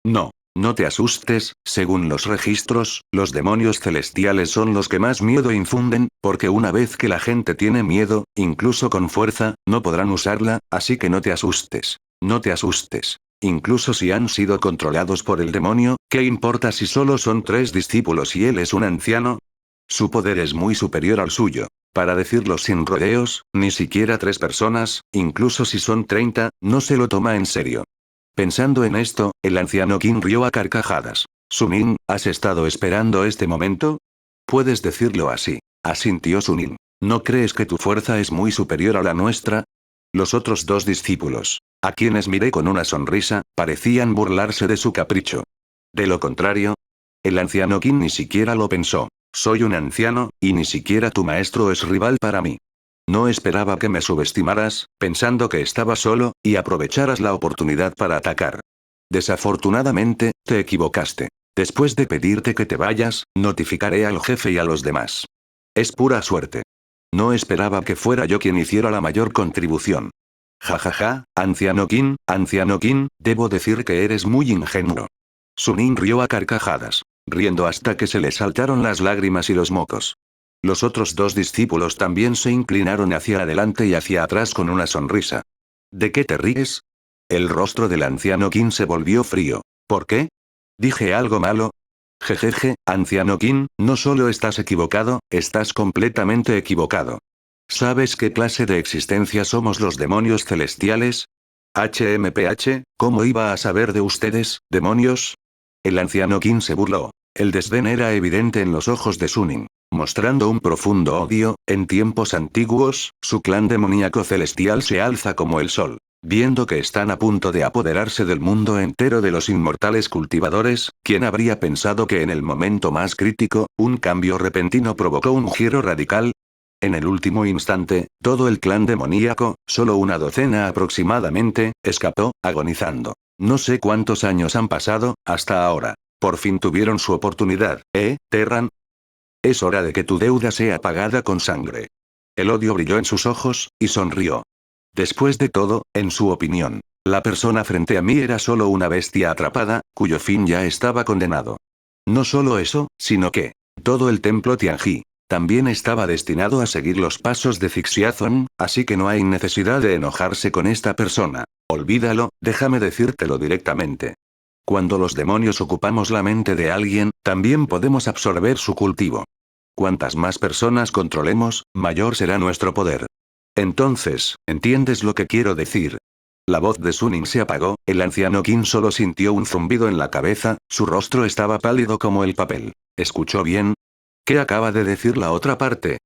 No. No te asustes, según los registros, los demonios celestiales son los que más miedo infunden, porque una vez que la gente tiene miedo, incluso con fuerza, no podrán usarla, así que no te asustes. No te asustes. Incluso si han sido controlados por el demonio, ¿qué importa si solo son 3 discípulos y él es un anciano? Su poder es muy superior al suyo. Para decirlo sin rodeos, ni siquiera 3 personas, incluso si son 30, no se lo toma en serio. Pensando en esto, el anciano Kim rió a carcajadas. Suning, ¿has estado esperando este momento? Puedes decirlo así. Asintió Suning. ¿No crees que tu fuerza es muy superior a la nuestra? Los otros 2 discípulos, a quienes miré con una sonrisa, parecían burlarse de su capricho. De lo contrario, el anciano Kim ni siquiera lo pensó. Soy un anciano, y ni siquiera tu maestro es rival para mí. No esperaba que me subestimaras, pensando que estaba solo, y aprovecharas la oportunidad para atacar. Desafortunadamente, te equivocaste. Después de pedirte que te vayas, notificaré al jefe y a los demás. Es pura suerte. No esperaba que fuera yo quien hiciera la mayor contribución. Jajaja, anciano Kim, debo decir que eres muy ingenuo. Suning rió a carcajadas, riendo hasta que se le saltaron las lágrimas y los mocos. Los otros 2 discípulos también se inclinaron hacia adelante y hacia atrás con una sonrisa. ¿De qué te ríes? El rostro del anciano Kim se volvió frío. ¿Por qué? ¿Dije algo malo? Jejeje, anciano Kim, no solo estás equivocado, estás completamente equivocado. ¿Sabes qué clase de existencia somos los demonios celestiales? HMPH, ¿cómo iba a saber de ustedes, demonios? El anciano Kim se burló. El desdén era evidente en los ojos de Suning. Mostrando un profundo odio, en tiempos antiguos, su clan demoníaco celestial se alza como el sol. Viendo que están a punto de apoderarse del mundo entero de los inmortales cultivadores, ¿quién habría pensado que en el momento más crítico, un cambio repentino provocó un giro radical? En el último instante, todo el clan demoníaco, solo una docena aproximadamente, escapó, agonizando. No sé cuántos años han pasado, hasta ahora. Por fin tuvieron su oportunidad, Terran? Es hora de que tu deuda sea pagada con sangre. El odio brilló en sus ojos, y sonrió. Después de todo, en su opinión, la persona frente a mí era solo una bestia atrapada, cuyo fin ya estaba condenado. No solo eso, sino que, todo el templo Tianji, también estaba destinado a seguir los pasos de Zixiazon, así que no hay necesidad de enojarse con esta persona. Olvídalo, déjame decírtelo directamente. Cuando los demonios ocupamos la mente de alguien, también podemos absorber su cultivo. Cuantas más personas controlemos, mayor será nuestro poder. Entonces, ¿entiendes lo que quiero decir? La voz de Suning se apagó, el anciano Kim solo sintió un zumbido en la cabeza, su rostro estaba pálido como el papel. ¿Escuchó bien? ¿Qué acaba de decir la otra parte?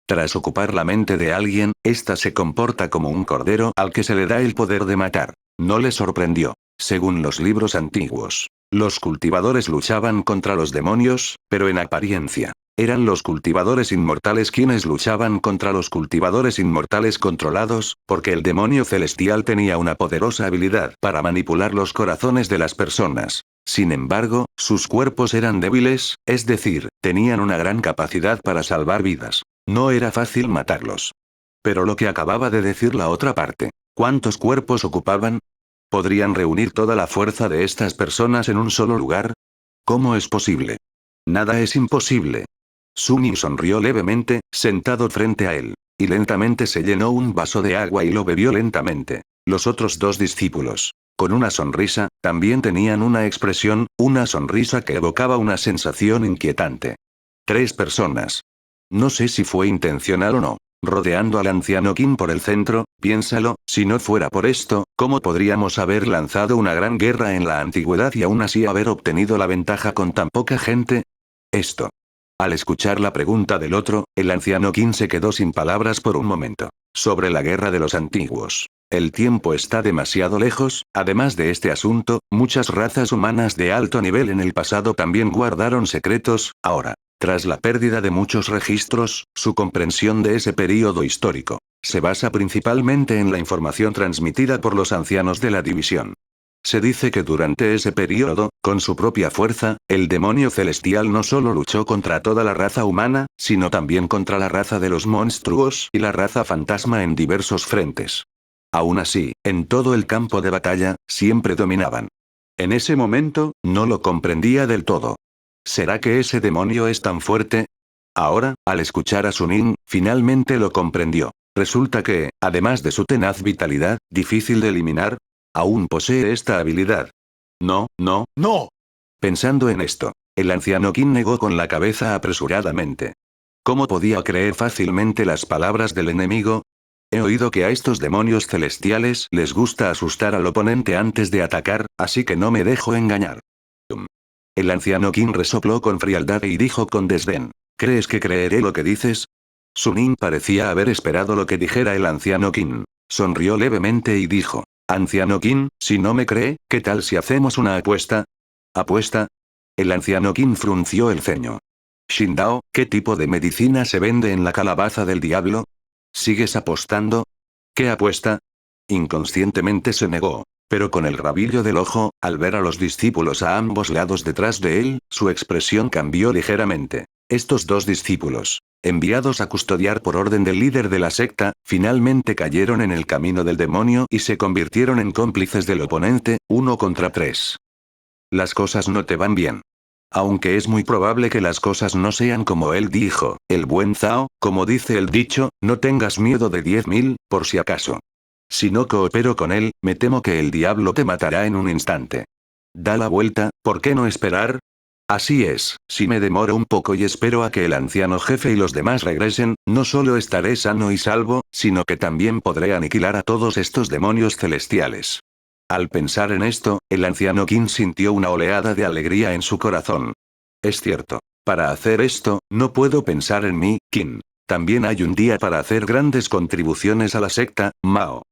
Tras ocupar la mente de alguien, ésta se comporta como un cordero al que se le da el poder de matar. No le sorprendió. Según los libros antiguos, los cultivadores luchaban contra los demonios, pero en apariencia. Eran los cultivadores inmortales quienes luchaban contra los cultivadores inmortales controlados, porque el demonio celestial tenía una poderosa habilidad para manipular los corazones de las personas. Sin embargo, sus cuerpos eran débiles, es decir, tenían una gran capacidad para salvar vidas. No era fácil matarlos. Pero lo que acababa de decir la otra parte, ¿cuántos cuerpos ocupaban? ¿Podrían reunir toda la fuerza de estas personas en un solo lugar? ¿Cómo es posible? Nada es imposible. Suning sonrió levemente, sentado frente a él. Y lentamente se llenó un vaso de agua y lo bebió lentamente. Los otros 2 discípulos, con una sonrisa, también tenían una expresión, una sonrisa que evocaba una sensación inquietante. 3 personas. No sé si fue intencional o no. rodeando al anciano Qin por el centro. Piénsalo, si no fuera por esto, ¿cómo podríamos haber lanzado una gran guerra en la antigüedad y aún así haber obtenido la ventaja con tan poca gente? Esto. Al escuchar la pregunta del otro, el anciano Qin se quedó sin palabras por un momento. Sobre la guerra de los antiguos. El tiempo está demasiado lejos. Además de este asunto, muchas razas humanas de alto nivel en el pasado también guardaron secretos. Ahora, tras la pérdida de muchos registros, su comprensión de ese período histórico se basa principalmente en la información transmitida por los ancianos de la división. Se dice que durante ese período, con su propia fuerza, el demonio celestial no solo luchó contra toda la raza humana, sino también contra la raza de los monstruos y la raza fantasma en diversos frentes. Aún así, en todo el campo de batalla, siempre dominaban. En ese momento, no lo comprendía del todo. ¿Será que ese demonio es tan fuerte? Ahora, al escuchar a Suning, finalmente lo comprendió. Resulta que, además de su tenaz vitalidad, difícil de eliminar, aún posee esta habilidad. No, no, no. Pensando en esto, el anciano Qin negó con la cabeza apresuradamente. ¿Cómo podía creer fácilmente las palabras del enemigo? He oído que a estos demonios celestiales les gusta asustar al oponente antes de atacar, así que no me dejo engañar. El anciano Qin resopló con frialdad y dijo con desdén. ¿Crees que creeré lo que dices? Suning parecía haber esperado lo que dijera el anciano Qin. Sonrió levemente y dijo. Anciano Qin, si no me cree, ¿qué tal si hacemos una apuesta? ¿Apuesta? El anciano Qin frunció el ceño. Shindao, ¿qué tipo de medicina se vende en la calabaza del diablo? ¿Sigues apostando? ¿Qué apuesta? Inconscientemente se negó. Pero con el rabillo del ojo, al ver a los discípulos a ambos lados detrás de él, su expresión cambió ligeramente. Estos dos discípulos, enviados a custodiar por orden del líder de la secta, finalmente cayeron en el camino del demonio y se convirtieron en cómplices del oponente, 1 contra 3. Las cosas no te van bien. Aunque es muy probable que las cosas no sean como él dijo, el buen Zhao, como dice el dicho, no tengas miedo de 10.000, por si acaso. Si no coopero con él, me temo que el diablo te matará en un instante. Da la vuelta, ¿por qué no esperar? Así es, si me demoro un poco y espero a que el anciano jefe y los demás regresen, no solo estaré sano y salvo, sino que también podré aniquilar a todos estos demonios celestiales. Al pensar en esto, el anciano Qin sintió una oleada de alegría en su corazón. Es cierto. Para hacer esto, no puedo pensar en mí, Qin. También hay un día para hacer grandes contribuciones a la secta, Mao.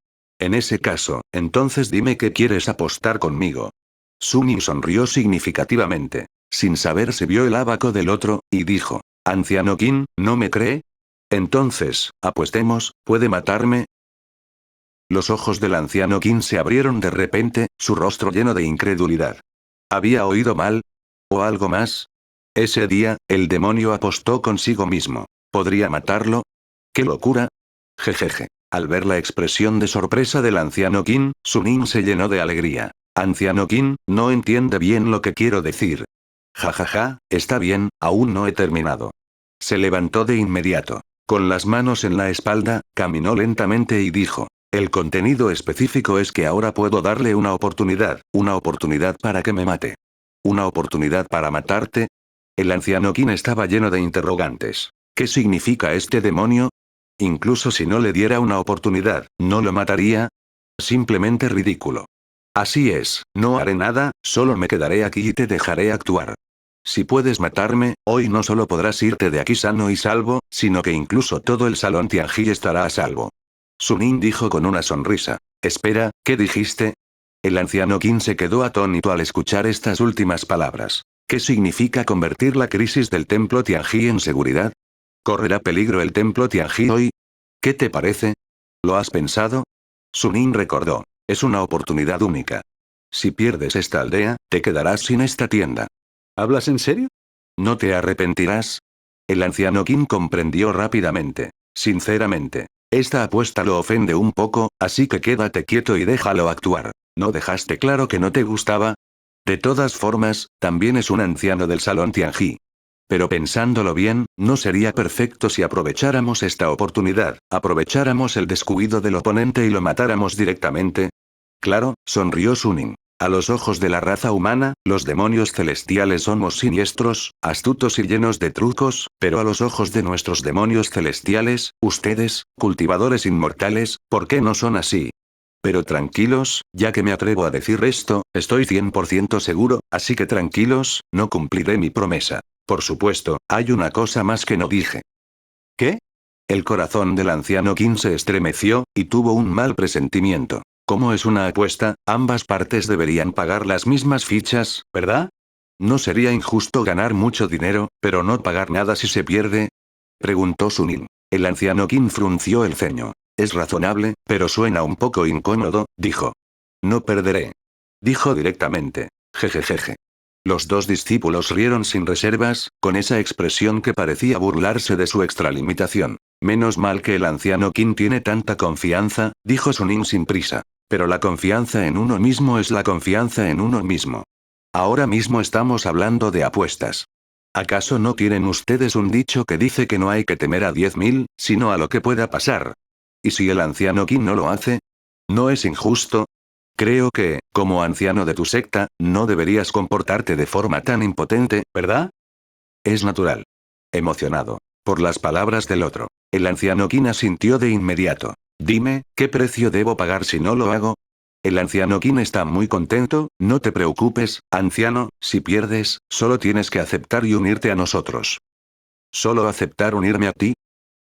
En ese caso, entonces dime que quieres apostar conmigo. Suning sonrió significativamente. Sin saber se vio el abaco del otro, y dijo, Anciano Qin, ¿no me cree? Entonces, apuestemos, ¿puede matarme? Los ojos del anciano Qin se abrieron de repente, su rostro lleno de incredulidad. ¿Había oído mal? ¿O algo más? Ese día, el demonio apostó consigo mismo. ¿Podría matarlo? ¡Qué locura! Jejeje. Al ver la expresión de sorpresa del anciano Qin, Suning se llenó de alegría. Anciano Qin, no entiende bien lo que quiero decir. Jajaja, está bien, aún no he terminado. Se levantó de inmediato. Con las manos en la espalda, caminó lentamente y dijo. El contenido específico es que ahora puedo darle una oportunidad para que me mate. ¿Una oportunidad para matarte? El anciano Qin estaba lleno de interrogantes. ¿Qué significa este demonio? Incluso si no le diera una oportunidad, ¿no lo mataría? Simplemente ridículo. Así es, no haré nada, solo me quedaré aquí y te dejaré actuar. Si puedes matarme, hoy no solo podrás irte de aquí sano y salvo, sino que incluso todo el salón Tianji estará a salvo. Suning dijo con una sonrisa. Espera, ¿qué dijiste? El anciano Qin se quedó atónito al escuchar estas últimas palabras. ¿Qué significa convertir la crisis del templo Tianji en seguridad? ¿Correrá peligro el templo Tianji hoy? ¿Qué te parece? ¿Lo has pensado? Suning recordó. Es una oportunidad única. Si pierdes esta aldea, te quedarás sin esta tienda. ¿Hablas en serio? ¿No te arrepentirás? El anciano Qin comprendió rápidamente. Sinceramente. Esta apuesta lo ofende un poco, así que quédate quieto y déjalo actuar. ¿No dejaste claro que no te gustaba? De todas formas, también es un anciano del salón Tianji. Pero pensándolo bien, ¿no sería perfecto si aprovecháramos esta oportunidad, aprovecháramos el descuido del oponente y lo matáramos directamente? Claro, sonrió Suning. A los ojos de la raza humana, los demonios celestiales somos siniestros, astutos y llenos de trucos, pero a los ojos de nuestros demonios celestiales, ustedes, cultivadores inmortales, ¿por qué no son así? Pero tranquilos, ya que me atrevo a decir esto, estoy 100% seguro, así que tranquilos, no cumpliré mi promesa. Por supuesto, hay una cosa más que no dije. ¿Qué? El corazón del anciano Qin se estremeció, y tuvo un mal presentimiento. Como es una apuesta, ambas partes deberían pagar las mismas fichas, ¿verdad? ¿No sería injusto ganar mucho dinero, pero no pagar nada si se pierde? Preguntó Sunin. El anciano Qin frunció el ceño. Es razonable, pero suena un poco incómodo, dijo. No perderé. Dijo directamente. Jejejeje. Los dos discípulos rieron sin reservas, con esa expresión que parecía burlarse de su extralimitación. Menos mal que el anciano Qin tiene tanta confianza, dijo Sunin sin prisa. Pero la confianza en uno mismo es la confianza en uno mismo. Ahora mismo estamos hablando de apuestas. ¿Acaso no tienen ustedes un dicho que dice que no hay que temer a 10.000, sino a lo que pueda pasar? ¿Y si el anciano Qin no lo hace? ¿No es injusto? Creo que, como anciano de tu secta, no deberías comportarte de forma tan impotente, ¿verdad? Es natural. Emocionado por las palabras del otro, el anciano Qin asintió de inmediato. Dime, ¿qué precio debo pagar si no lo hago? El anciano Qin está muy contento, no te preocupes, anciano, si pierdes, solo tienes que aceptar y unirte a nosotros. ¿Solo aceptar unirme a ti?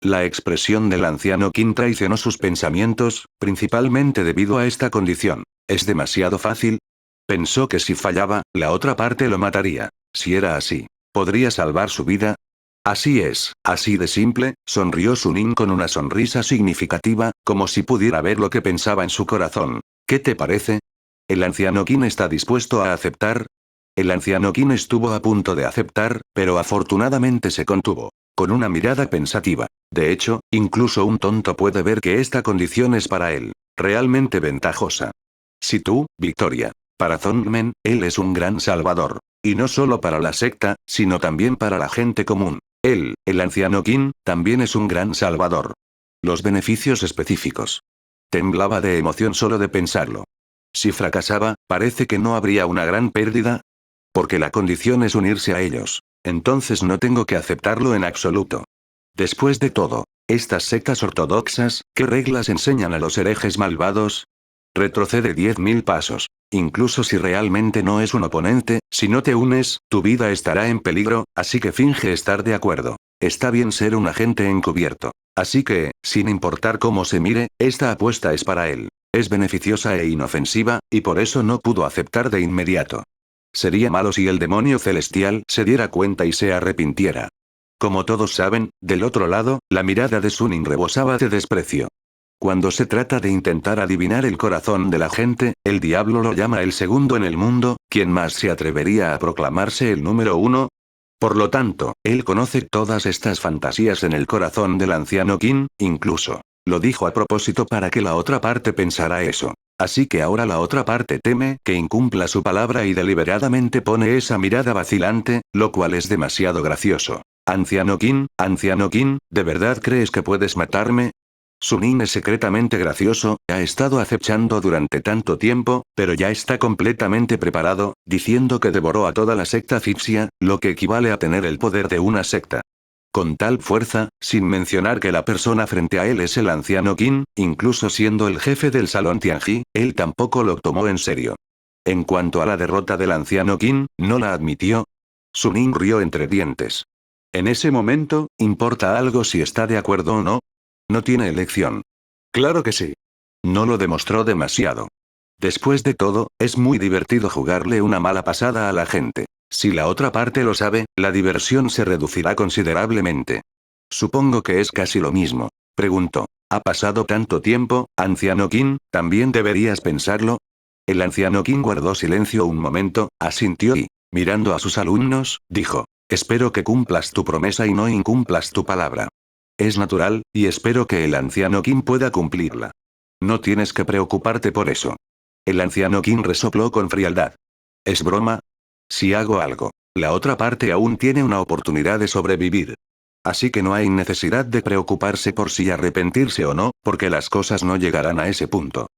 La expresión del anciano Qin traicionó sus pensamientos, principalmente debido a esta condición. ¿Es demasiado fácil? Pensó que si fallaba, la otra parte lo mataría. Si era así, ¿podría salvar su vida? Así es, así de simple, sonrió Sunin con una sonrisa significativa, como si pudiera ver lo que pensaba en su corazón. ¿Qué te parece? ¿El anciano Qin está dispuesto a aceptar? El anciano Qin estuvo a punto de aceptar, pero afortunadamente se contuvo. Con una mirada pensativa. De hecho, incluso un tonto puede ver que esta condición es para él realmente ventajosa. Si tú, Victoria. Para Zongmen, él es un gran salvador. Y no solo para la secta, sino también para la gente común. Él, el anciano Qin, también es un gran salvador. Los beneficios específicos. Temblaba de emoción solo de pensarlo. Si fracasaba, parece que no habría una gran pérdida. Porque la condición es unirse a ellos. Entonces no tengo que aceptarlo en absoluto. Después de todo, estas sectas ortodoxas, ¿qué reglas enseñan a los herejes malvados? Retrocede 10.000 pasos. Incluso si realmente no es un oponente, si no te unes, tu vida estará en peligro, así que finge estar de acuerdo. Está bien ser un agente encubierto. Así que, sin importar cómo se mire, esta apuesta es para él. Es beneficiosa e inofensiva, y por eso no pudo aceptar de inmediato. Sería malo si el demonio celestial se diera cuenta y se arrepintiera. Como todos saben, del otro lado, la mirada de Sunin rebosaba de desprecio. Cuando se trata de intentar adivinar el corazón de la gente, el diablo lo llama el segundo en el mundo, ¿quién más se atrevería a proclamarse el número uno? Por lo tanto, él conoce todas estas fantasías en el corazón del anciano Qin, incluso. Lo dijo a propósito para que la otra parte pensara eso. Así que ahora la otra parte teme que incumpla su palabra y deliberadamente pone esa mirada vacilante, lo cual es demasiado gracioso. Anciano Qin, ¿de verdad crees que puedes matarme? Sunin es secretamente gracioso, ha estado acechando durante tanto tiempo, pero ya está completamente preparado, diciendo que devoró a toda la secta Cixia, lo que equivale a tener el poder de una secta. Con tal fuerza, sin mencionar que la persona frente a él es el anciano Qin, incluso siendo el jefe del salón Tianji, él tampoco lo tomó en serio. En cuanto a la derrota del anciano Qin, no la admitió. Sunin rió entre dientes. En ese momento, ¿importa algo si está de acuerdo o no? No tiene elección. Claro que sí. No lo demostró demasiado. Después de todo, es muy divertido jugarle una mala pasada a la gente. Si la otra parte lo sabe, la diversión se reducirá considerablemente. Supongo que es casi lo mismo. Preguntó. Ha pasado tanto tiempo, anciano Qin, ¿también deberías pensarlo? El anciano Qin guardó silencio un momento, asintió y, mirando a sus alumnos, dijo. Espero que cumplas tu promesa y no incumplas tu palabra. Es natural, y espero que el anciano Qin pueda cumplirla. No tienes que preocuparte por eso. El anciano Qin resopló con frialdad. ¿Es broma? Si hago algo, la otra parte aún tiene una oportunidad de sobrevivir. Así que no hay necesidad de preocuparse por si arrepentirse o no, porque las cosas no llegarán a ese punto.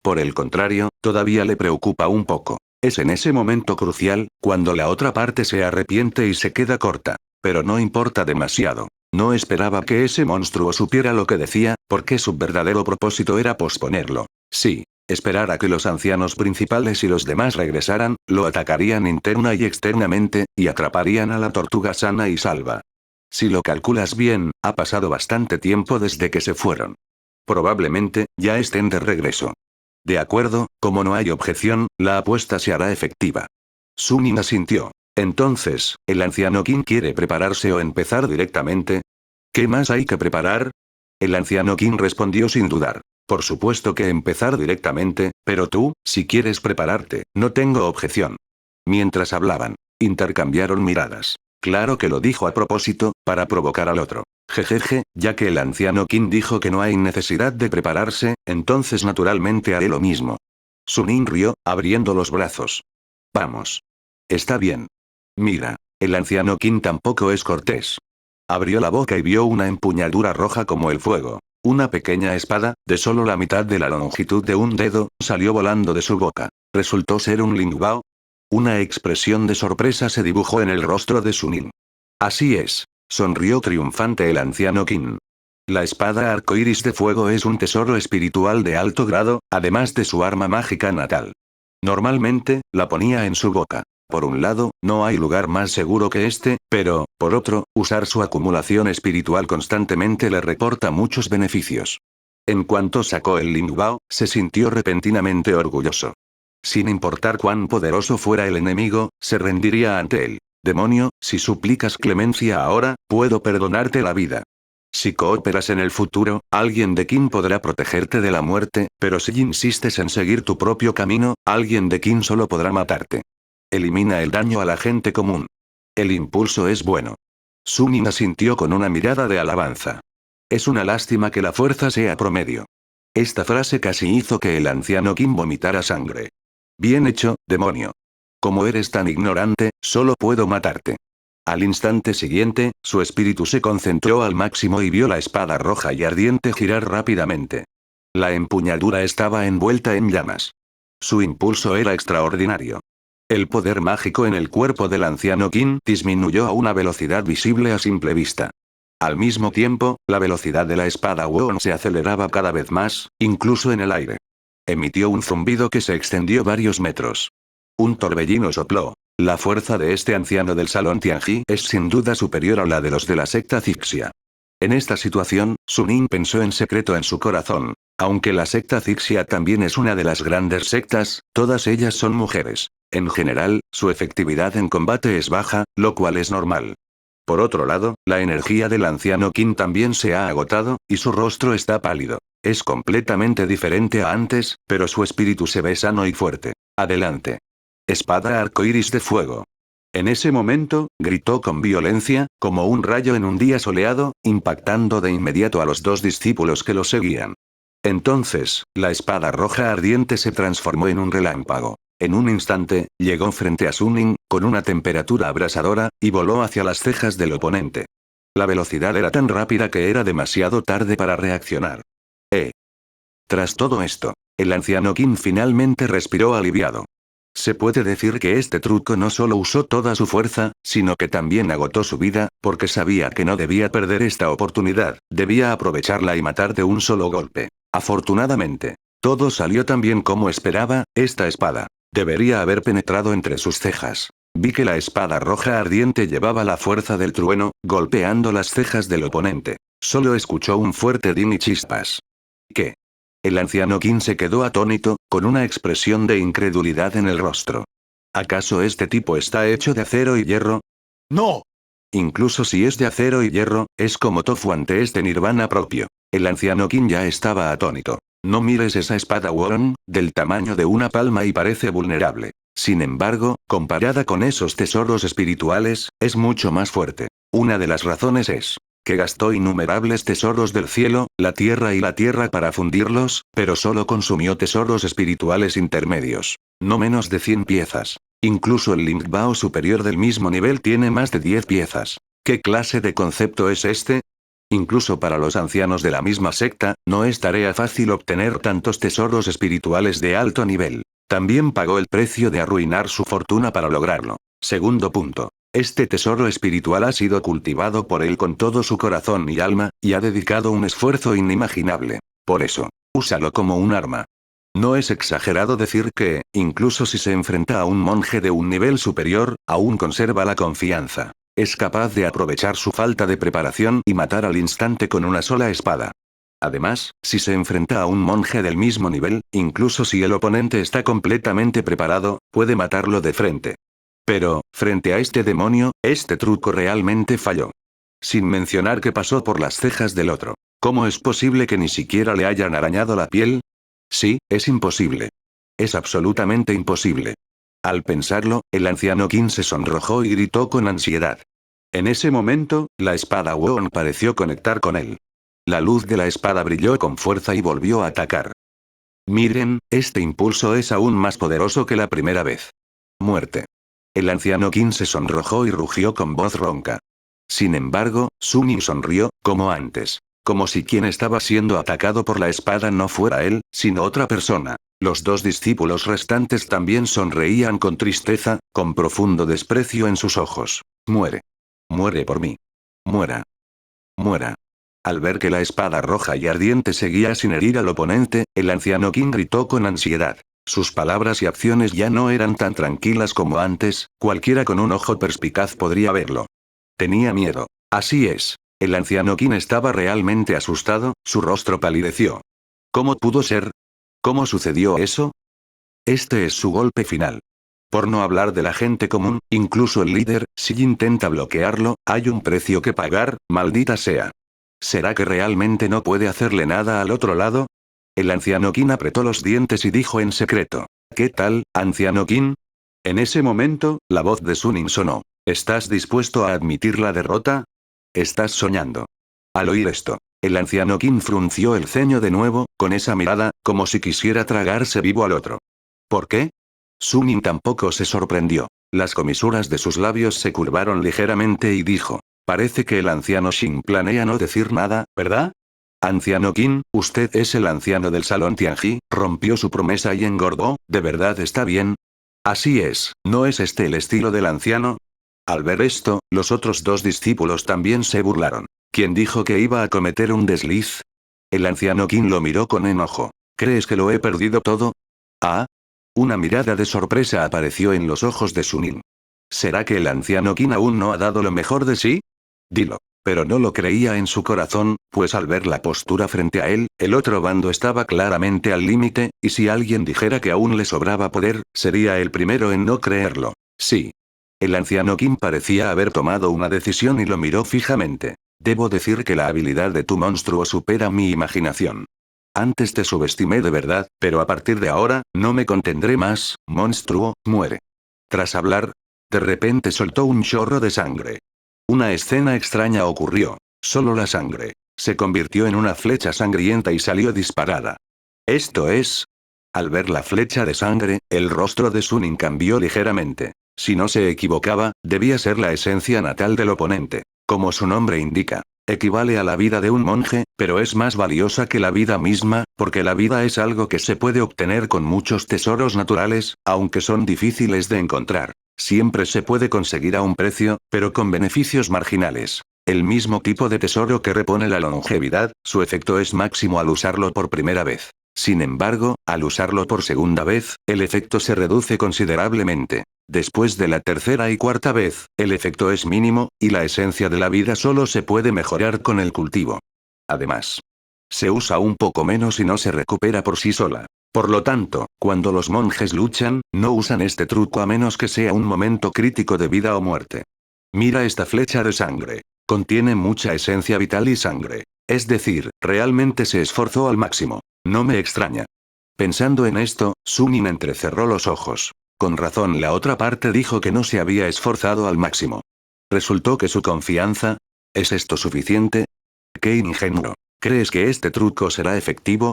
Por el contrario, todavía le preocupa un poco. Es en ese momento crucial, cuando la otra parte se arrepiente y se queda corta. Pero no importa demasiado. No esperaba que ese monstruo supiera lo que decía, porque su verdadero propósito era posponerlo. Sí, esperar a que los ancianos principales y los demás regresaran, lo atacarían interna y externamente, y atraparían a la tortuga sana y salva. Si lo calculas bien, ha pasado bastante tiempo desde que se fueron. Probablemente, ya estén de regreso. De acuerdo, como no hay objeción, la apuesta se hará efectiva. Suning asintió. Entonces, ¿el anciano Qin quiere prepararse o empezar directamente? ¿Qué más hay que preparar? El anciano Qin respondió sin dudar. Por supuesto que empezar directamente, pero tú, si quieres prepararte, no tengo objeción. Mientras hablaban, intercambiaron miradas. Claro que lo dijo a propósito, para provocar al otro. Jejeje, ya que el anciano Qin dijo que no hay necesidad de prepararse, entonces naturalmente haré lo mismo. Suning rió, abriendo los brazos. Vamos. Está bien. Mira, el anciano Qin tampoco es cortés. Abrió la boca y vio una empuñadura roja como el fuego. Una pequeña espada, de solo la mitad de la longitud de un dedo, salió volando de su boca. ¿Resultó ser un lingbao? Una expresión de sorpresa se dibujó en el rostro de Suning. Así es. Sonrió triunfante el anciano Qin. La espada arcoíris de fuego es un tesoro espiritual de alto grado, además de su arma mágica natal. Normalmente, la ponía en su boca. Por un lado, no hay lugar más seguro que este, pero, por otro, usar su acumulación espiritual constantemente le reporta muchos beneficios. En cuanto sacó el lingbao, se sintió repentinamente orgulloso. Sin importar cuán poderoso fuera el enemigo, se rendiría ante él. Demonio, si suplicas clemencia ahora, puedo perdonarte la vida. Si cooperas en el futuro, alguien de Qin podrá protegerte de la muerte, pero si insistes en seguir tu propio camino, alguien de Qin solo podrá matarte. Elimina el daño a la gente común. El impulso es bueno. Suning asintió con una mirada de alabanza. Es una lástima que la fuerza sea promedio. Esta frase casi hizo que el anciano Qin vomitara sangre. Bien hecho, demonio. Como eres tan ignorante, solo puedo matarte. Al instante siguiente, su espíritu se concentró al máximo y vio la espada roja y ardiente girar rápidamente. La empuñadura estaba envuelta en llamas. Su impulso era extraordinario. El poder mágico en el cuerpo del anciano Qin disminuyó a una velocidad visible a simple vista. Al mismo tiempo, la velocidad de la espada Wuon se aceleraba cada vez más, incluso en el aire. Emitió un zumbido que se extendió varios metros. Un torbellino sopló. La fuerza de este anciano del salón Tianji es sin duda superior a la de los de la secta Cixia. En esta situación, Suning pensó en secreto en su corazón. Aunque la secta Cixia también es una de las grandes sectas, todas ellas son mujeres. En general, su efectividad en combate es baja, lo cual es normal. Por otro lado, la energía del anciano Qin también se ha agotado, y su rostro está pálido. Es completamente diferente a antes, pero su espíritu se ve sano y fuerte. Adelante. Espada arcoíris de fuego. En ese momento, gritó con violencia, como un rayo en un día soleado, impactando de inmediato a los dos discípulos que lo seguían. Entonces, la espada roja ardiente se transformó en un relámpago. En un instante, llegó frente a Suning, con una temperatura abrasadora, y voló hacia las cejas del oponente. La velocidad era tan rápida que era demasiado tarde para reaccionar. Tras todo esto, el anciano Qin finalmente respiró aliviado. Se puede decir que este truco no solo usó toda su fuerza, sino que también agotó su vida, porque sabía que no debía perder esta oportunidad, debía aprovecharla y matar de un solo golpe. Afortunadamente, todo salió tan bien como esperaba. Esta espada debería haber penetrado entre sus cejas. Vi que la espada roja ardiente llevaba la fuerza del trueno, golpeando las cejas del oponente. Solo escuchó un fuerte din y chispas. ¿Qué? El anciano Qin se quedó atónito, con una expresión de incredulidad en el rostro. ¿Acaso este tipo está hecho de acero y hierro? ¡No! Incluso si es de acero y hierro, es como tofu ante este nirvana propio. El anciano Qin ya estaba atónito. No mires esa espada Wuon, del tamaño de una palma y parece vulnerable. Sin embargo, comparada con esos tesoros espirituales, es mucho más fuerte. Una de las razones es que gastó innumerables tesoros del cielo, la tierra para fundirlos, pero solo consumió tesoros espirituales intermedios. No menos de 100 piezas. Incluso el lingbao superior del mismo nivel tiene más de 10 piezas. ¿Qué clase de concepto es este? Incluso para los ancianos de la misma secta, no es tarea fácil obtener tantos tesoros espirituales de alto nivel. También pagó el precio de arruinar su fortuna para lograrlo. Segundo punto. Este tesoro espiritual ha sido cultivado por él con todo su corazón y alma, y ha dedicado un esfuerzo inimaginable. Por eso, úsalo como un arma. No es exagerado decir que, incluso si se enfrenta a un monje de un nivel superior, aún conserva la confianza. Es capaz de aprovechar su falta de preparación y matar al instante con una sola espada. Además, si se enfrenta a un monje del mismo nivel, incluso si el oponente está completamente preparado, puede matarlo de frente. Pero, frente a este demonio, este truco realmente falló. Sin mencionar que pasó por las cejas del otro. ¿Cómo es posible que ni siquiera le hayan arañado la piel? Sí, es imposible. Es absolutamente imposible. Al pensarlo, el anciano Qin se sonrojó y gritó con ansiedad. En ese momento, la espada Won pareció conectar con él. La luz de la espada brilló con fuerza y volvió a atacar. Miren, este impulso es aún más poderoso que la primera vez. Muerte. El anciano Qin se sonrojó y rugió con voz ronca. Sin embargo, Suning sonrió, como antes. Como si quien estaba siendo atacado por la espada no fuera él, sino otra persona. Los dos discípulos restantes también sonreían con tristeza, con profundo desprecio en sus ojos. Muere. Muere por mí. Muera. Muera. Al ver que la espada roja y ardiente seguía sin herir al oponente, el anciano Qin gritó con ansiedad. Sus palabras y acciones ya no eran tan tranquilas como antes, cualquiera con un ojo perspicaz podría verlo. Tenía miedo. Así es. El anciano Qin estaba realmente asustado, su rostro palideció. ¿Cómo pudo ser? ¿Cómo sucedió eso? Este es su golpe final. Por no hablar de la gente común, incluso el líder, si intenta bloquearlo, hay un precio que pagar, maldita sea. ¿Será que realmente no puede hacerle nada al otro lado? El anciano Qin apretó los dientes y dijo en secreto. ¿Qué tal, anciano Qin? En ese momento, la voz de Suning sonó. ¿Estás dispuesto a admitir la derrota? Estás soñando. Al oír esto, el anciano Qin frunció el ceño de nuevo, con esa mirada, como si quisiera tragarse vivo al otro. ¿Por qué? Suning tampoco se sorprendió. Las comisuras de sus labios se curvaron ligeramente y dijo. Parece que el anciano Shin planea no decir nada, ¿verdad? Anciano Qin, usted es el anciano del salón Tianji, rompió su promesa y engordó, ¿de verdad está bien? Así es, ¿no es este el estilo del anciano? Al ver esto, los otros dos discípulos también se burlaron. ¿Quién dijo que iba a cometer un desliz? El anciano Qin lo miró con enojo. ¿Crees que lo he perdido todo? Ah. Una mirada de sorpresa apareció en los ojos de Suning. ¿Será que el anciano Qin aún no ha dado lo mejor de sí? Dilo. Pero no lo creía en su corazón, pues al ver la postura frente a él, el otro bando estaba claramente al límite, y si alguien dijera que aún le sobraba poder, sería el primero en no creerlo. Sí. El anciano Qin parecía haber tomado una decisión y lo miró fijamente. Debo decir que la habilidad de tu monstruo supera mi imaginación. Antes te subestimé de verdad, pero a partir de ahora, no me contendré más, monstruo, muere. Tras hablar, de repente soltó un chorro de sangre. Una escena extraña ocurrió. Solo la sangre. Se convirtió en una flecha sangrienta y salió disparada. Esto es... Al ver la flecha de sangre, el rostro de Suning cambió ligeramente. Si no se equivocaba, debía ser la esencia natal del oponente. Como su nombre indica. Equivale a la vida de un monje, pero es más valiosa que la vida misma, porque la vida es algo que se puede obtener con muchos tesoros naturales, aunque son difíciles de encontrar. Siempre se puede conseguir a un precio, pero con beneficios marginales. El mismo tipo de tesoro que repone la longevidad, su efecto es máximo al usarlo por primera vez. Sin embargo, al usarlo por segunda vez, el efecto se reduce considerablemente. Después de la tercera y cuarta vez, el efecto es mínimo, y la esencia de la vida solo se puede mejorar con el cultivo. Además, se usa un poco menos y no se recupera por sí sola. Por lo tanto, cuando los monjes luchan, no usan este truco a menos que sea un momento crítico de vida o muerte. Mira esta flecha de sangre. Contiene mucha esencia vital y sangre. Es decir, realmente se esforzó al máximo. No me extraña. Pensando en esto, Suning entrecerró los ojos. Con razón la otra parte dijo que no se había esforzado al máximo. Resultó que su confianza... ¿Es esto suficiente? ¡Qué ingenuo! ¿Crees que este truco será efectivo?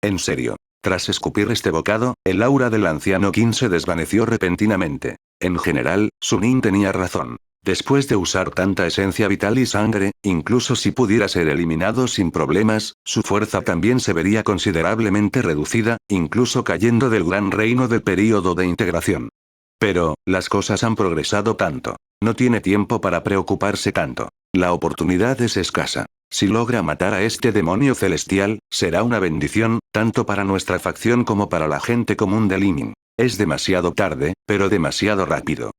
En serio. Tras escupir este bocado, el aura del anciano Qin se desvaneció repentinamente. En general, Suning tenía razón. Después de usar tanta esencia vital y sangre, incluso si pudiera ser eliminado sin problemas, su fuerza también se vería considerablemente reducida, incluso cayendo del gran reino del período de integración. Pero, las cosas han progresado tanto. No tiene tiempo para preocuparse tanto. La oportunidad es escasa. Si logra matar a este demonio celestial, será una bendición, tanto para nuestra facción como para la gente común de Liming. Es demasiado tarde, pero demasiado rápido.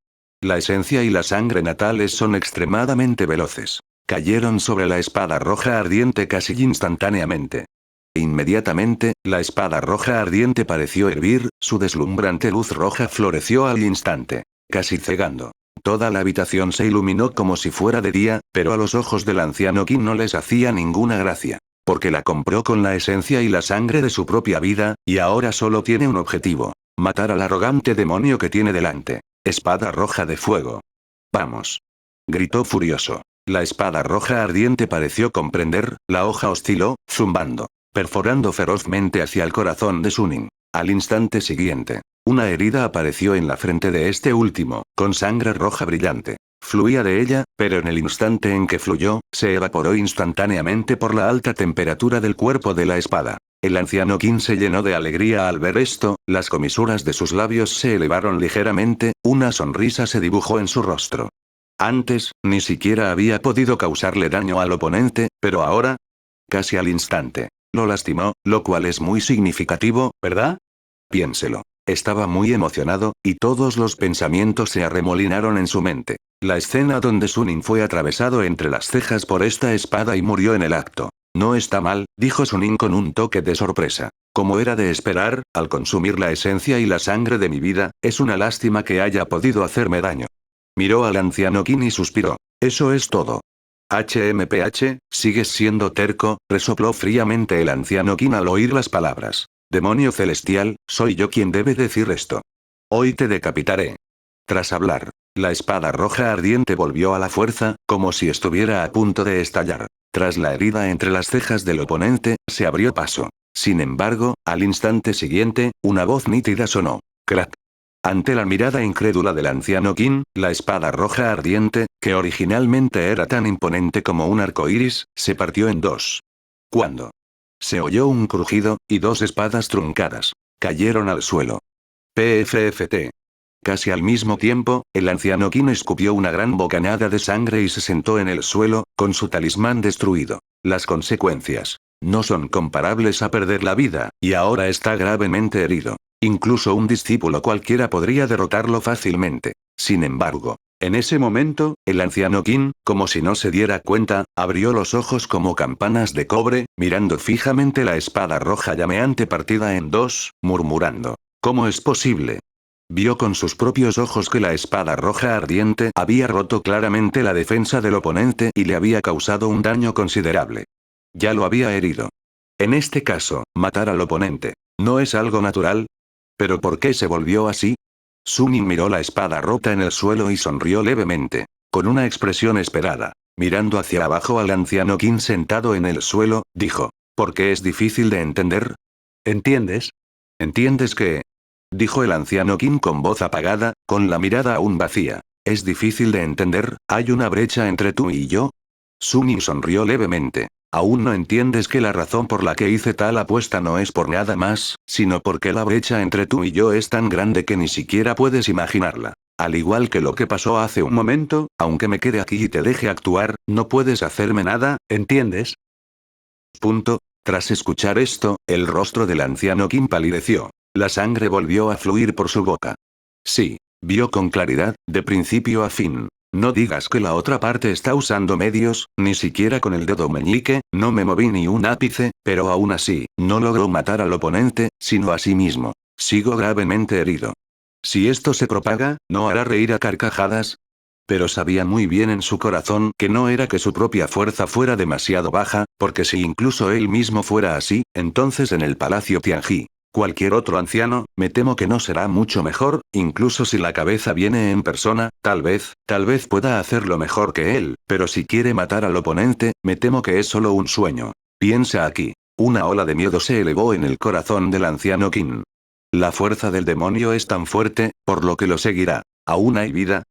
La esencia y la sangre natales son extremadamente veloces. Cayeron sobre la espada roja ardiente casi instantáneamente. Inmediatamente, la espada roja ardiente pareció hervir, su deslumbrante luz roja floreció al instante, casi cegando. Toda la habitación se iluminó como si fuera de día, pero a los ojos del anciano Qin no les hacía ninguna gracia. Porque la compró con la esencia y la sangre de su propia vida, y ahora solo tiene un objetivo: matar al arrogante demonio que tiene delante. Espada roja de fuego. Vamos. Gritó furioso. La espada roja ardiente pareció comprender, la hoja osciló, zumbando, perforando ferozmente hacia el corazón de Suning. Al instante siguiente, una herida apareció en la frente de este último, con sangre roja brillante. Fluía de ella, pero en el instante en que fluyó, se evaporó instantáneamente por la alta temperatura del cuerpo de la espada. El anciano Qin se llenó de alegría al ver esto, las comisuras de sus labios se elevaron ligeramente, una sonrisa se dibujó en su rostro. Antes, ni siquiera había podido causarle daño al oponente, pero ahora, casi al instante, lo lastimó, lo cual es muy significativo, ¿verdad? Piénselo. Estaba muy emocionado, y todos los pensamientos se arremolinaron en su mente. La escena donde Suning fue atravesado entre las cejas por esta espada y murió en el acto. No está mal, dijo Suning con un toque de sorpresa. Como era de esperar, al consumir la esencia y la sangre de mi vida, es una lástima que haya podido hacerme daño. Miró al anciano Qin y suspiró. Eso es todo. HMPH, sigues siendo terco, resopló fríamente el anciano Qin al oír las palabras. Demonio celestial, soy yo quien debe decir esto. Hoy te decapitaré. Tras hablar, la espada roja ardiente volvió a la fuerza, como si estuviera a punto de estallar. Tras la herida entre las cejas del oponente, se abrió paso. Sin embargo, al instante siguiente, una voz nítida sonó. Crack. Ante la mirada incrédula del anciano Qin, la espada roja ardiente, que originalmente era tan imponente como un arco iris, se partió en dos. ¿Cuándo? Se oyó un crujido, y dos espadas truncadas cayeron al suelo. PFFT. Casi al mismo tiempo, el anciano Qin escupió una gran bocanada de sangre y se sentó en el suelo, con su talismán destruido. Las consecuencias no son comparables a perder la vida, y ahora está gravemente herido. Incluso un discípulo cualquiera podría derrotarlo fácilmente. Sin embargo, en ese momento, el anciano Qin, como si no se diera cuenta, abrió los ojos como campanas de cobre, mirando fijamente la espada roja llameante partida en dos, murmurando: ¿cómo es posible? Vio con sus propios ojos que la espada roja ardiente había roto claramente la defensa del oponente y le había causado un daño considerable. Ya lo había herido. En este caso, matar al oponente, ¿no es algo natural? ¿Pero por qué se volvió así? Suning miró la espada rota en el suelo y sonrió levemente, con una expresión esperada. Mirando hacia abajo al anciano Qin sentado en el suelo, dijo: ¿por qué es difícil de entender? ¿Entiendes? ¿Entiendes que? Dijo el anciano Qin con voz apagada, con la mirada aún vacía. ¿Es difícil de entender? ¿Hay una brecha entre tú y yo? Suning sonrió levemente. ¿Aún no entiendes que la razón por la que hice tal apuesta no es por nada más, sino porque la brecha entre tú y yo es tan grande que ni siquiera puedes imaginarla? Al igual que lo que pasó hace un momento, aunque me quede aquí y te deje actuar, no puedes hacerme nada, ¿entiendes? Punto. Tras escuchar esto, el rostro del anciano Qin palideció. La sangre volvió a fluir por su boca. Sí, vio con claridad, de principio a fin. No digas que la otra parte está usando medios, ni siquiera con el dedo meñique, no me moví ni un ápice, pero aún así, no logró matar al oponente, sino a sí mismo. Sigo gravemente herido. Si esto se propaga, ¿no hará reír a carcajadas? Pero sabía muy bien en su corazón que no era que su propia fuerza fuera demasiado baja, porque si incluso él mismo fuera así, entonces en el Palacio Tianji, cualquier otro anciano, me temo que no será mucho mejor, incluso si la cabeza viene en persona, tal vez pueda hacerlo mejor que él, pero si quiere matar al oponente, me temo que es solo un sueño. Piensa aquí. Una ola de miedo se elevó en el corazón del anciano Qin. La fuerza del demonio es tan fuerte, por lo que lo seguirá. ¿Aún hay vida?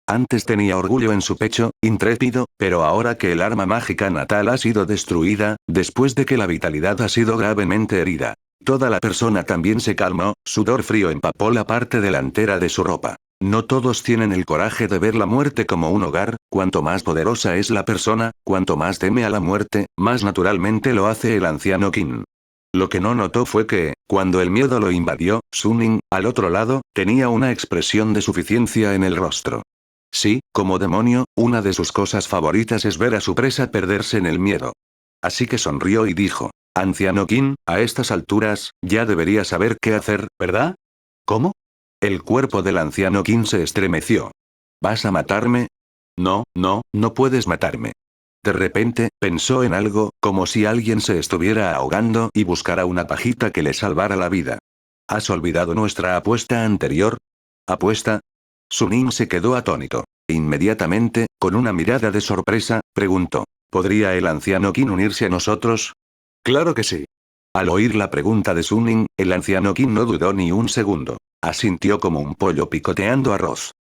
Antes tenía orgullo en su pecho, intrépido, pero ahora que el arma mágica natal ha sido destruida, después de que la vitalidad ha sido gravemente herida, toda la persona también se calmó, sudor frío empapó la parte delantera de su ropa. No todos tienen el coraje de ver la muerte como un hogar, cuanto más poderosa es la persona, cuanto más teme a la muerte, más naturalmente lo hace el anciano Qin. Lo que no notó fue que, cuando el miedo lo invadió, Suning, al otro lado, tenía una expresión de suficiencia en el rostro. Sí, como demonio, una de sus cosas favoritas es ver a su presa perderse en el miedo. Así que sonrió y dijo, Anciano Qin, a estas alturas, ya debería saber qué hacer, ¿verdad? ¿Cómo? El cuerpo del anciano Qin se estremeció. ¿Vas a matarme? No, no, no puedes matarme. De repente, pensó en algo, como si alguien se estuviera ahogando y buscara una pajita que le salvara la vida. ¿Has olvidado nuestra apuesta anterior? ¿Apuesta? Suning se quedó atónito. Inmediatamente, con una mirada de sorpresa, preguntó, ¿podría el anciano Qin unirse a nosotros? Claro que sí. Al oír la pregunta de Suning, el anciano Qin no dudó ni un segundo. Asintió como un pollo picoteando arroz.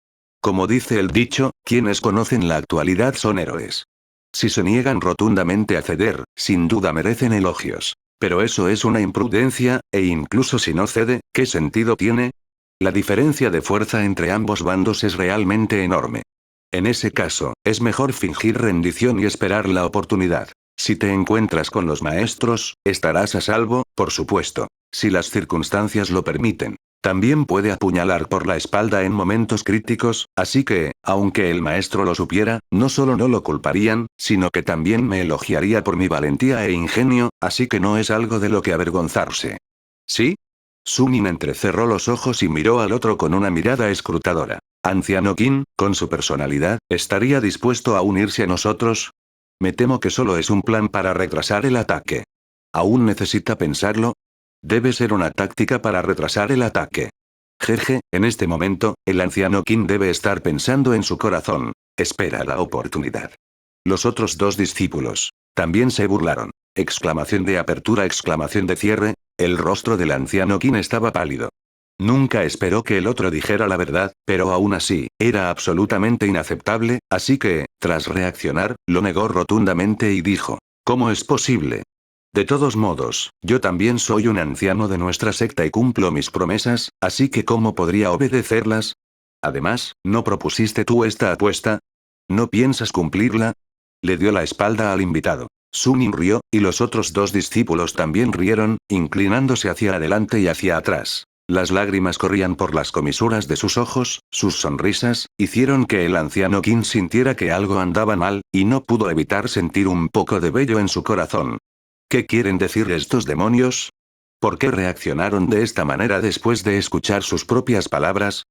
Como dice el dicho, quienes conocen la actualidad son héroes. Si se niegan rotundamente a ceder, sin duda merecen elogios. Pero eso es una imprudencia, e incluso si no cede, ¿qué sentido tiene? La diferencia de fuerza entre ambos bandos es realmente enorme. En ese caso, es mejor fingir rendición y esperar la oportunidad. Si te encuentras con los maestros, estarás a salvo, por supuesto, si las circunstancias lo permiten. También puede apuñalar por la espalda en momentos críticos, así que, aunque el maestro lo supiera, no solo no lo culparían, sino que también me elogiaría por mi valentía e ingenio, así que no es algo de lo que avergonzarse. ¿Sí? Suning entrecerró los ojos y miró al otro con una mirada escrutadora. Anciano Qin, con su personalidad, ¿estaría dispuesto a unirse a nosotros? Me temo que solo es un plan para retrasar el ataque. ¿Aún necesita pensarlo? Debe ser una táctica para retrasar el ataque. Jeje, en este momento, el anciano Qin debe estar pensando en su corazón. Espera la oportunidad. Los otros dos discípulos también se burlaron. Exclamación de apertura, exclamación de cierre. El rostro del anciano Qin estaba pálido. Nunca esperó que el otro dijera la verdad, pero aún así, era absolutamente inaceptable, así que, tras reaccionar, lo negó rotundamente y dijo, ¿cómo es posible? De todos modos, yo también soy un anciano de nuestra secta y cumplo mis promesas, así que ¿cómo podría obedecerlas? Además, ¿no propusiste tú esta apuesta? ¿No piensas cumplirla? Le dio la espalda al invitado. Suning rió, y los otros dos discípulos también rieron, inclinándose hacia adelante y hacia atrás. Las lágrimas corrían por las comisuras de sus ojos, sus sonrisas, hicieron que el anciano Qin sintiera que algo andaba mal, y no pudo evitar sentir un poco de vello en su corazón. ¿Qué quieren decir estos demonios? ¿Por qué reaccionaron de esta manera después de escuchar sus propias palabras?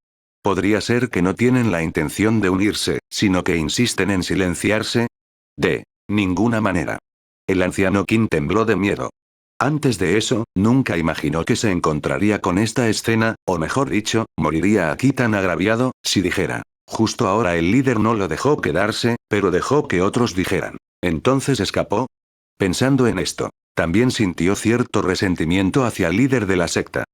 ¿Podría ser que no tienen la intención de unirse, sino que insisten en silenciarse? De ninguna manera. El anciano Qin tembló de miedo. Antes de eso, nunca imaginó que se encontraría con esta escena, o mejor dicho, moriría aquí tan agraviado, si dijera. Justo ahora el líder no lo dejó quedarse, pero dejó que otros dijeran. Entonces escapó. Pensando en esto, también sintió cierto resentimiento hacia el líder de la secta.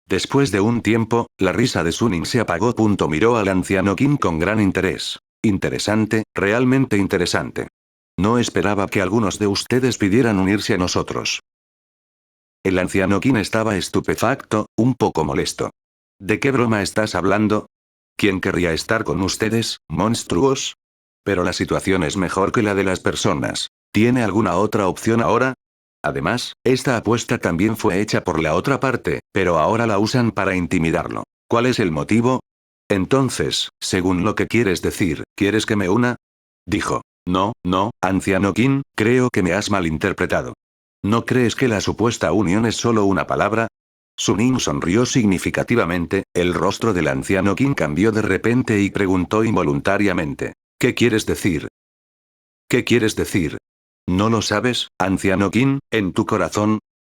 Después de un tiempo, la risa de Suning se apagó. Miró al anciano Qin con gran interés. Interesante, realmente interesante. No esperaba que algunos de ustedes pidieran unirse a nosotros. El anciano Qin estaba estupefacto, un poco molesto. ¿De qué broma estás hablando? ¿Quién querría estar con ustedes, monstruos? Pero la situación es mejor que la de las personas. ¿Tiene alguna otra opción ahora? Además, esta apuesta también fue hecha por la otra parte, pero ahora la usan para intimidarlo. ¿Cuál es el motivo? Entonces, según lo que quieres decir, ¿quieres que me una? Dijo. No, no, anciano Qin, creo que me has malinterpretado. ¿No crees que la supuesta unión es solo una palabra? Suning sonrió significativamente, el rostro del anciano Qin cambió de repente y preguntó involuntariamente. ¿Qué quieres decir? ¿Qué quieres decir? ¿No lo sabes, anciano Qin, en tu corazón?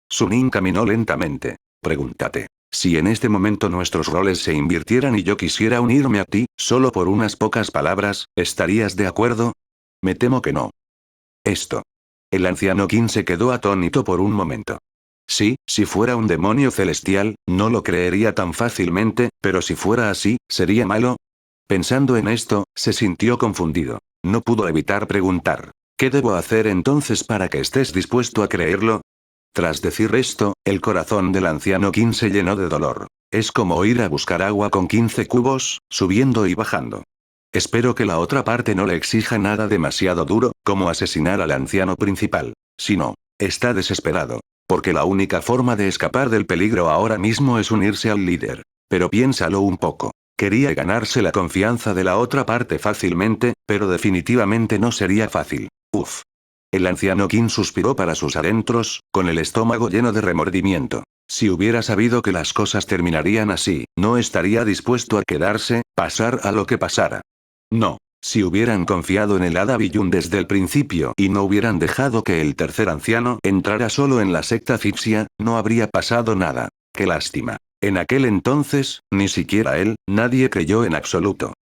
Suning caminó lentamente. Pregúntate. Si en este momento nuestros roles se invirtieran y yo quisiera unirme a ti, solo por unas pocas palabras, ¿estarías de acuerdo? Me temo que no. Esto. El anciano Qin se quedó atónito por un momento. Sí, si fuera un demonio celestial, no lo creería tan fácilmente, pero si fuera así, ¿sería malo? Pensando en esto, se sintió confundido. No pudo evitar preguntar. ¿Qué debo hacer entonces para que estés dispuesto a creerlo? Tras decir esto, el corazón del anciano Qin se llenó de dolor. Es como ir a buscar agua con 15 cubos, subiendo y bajando. Espero que la otra parte no le exija nada demasiado duro, como asesinar al anciano principal. Si no, está desesperado. Porque la única forma de escapar del peligro ahora mismo es unirse al líder. Pero piénsalo un poco. Quería ganarse la confianza de la otra parte fácilmente, pero definitivamente no sería fácil. Uf. El anciano Qin suspiró para sus adentros, con el estómago lleno de remordimiento. Si hubiera sabido que las cosas terminarían así, no estaría dispuesto a quedarse, pasar a lo que pasara. No. Si hubieran confiado en el Hada Biyun desde el principio y no hubieran dejado que el tercer anciano entrara solo en la secta egipcia, no habría pasado nada. Qué lástima. En aquel entonces, ni siquiera él, nadie creyó en absoluto.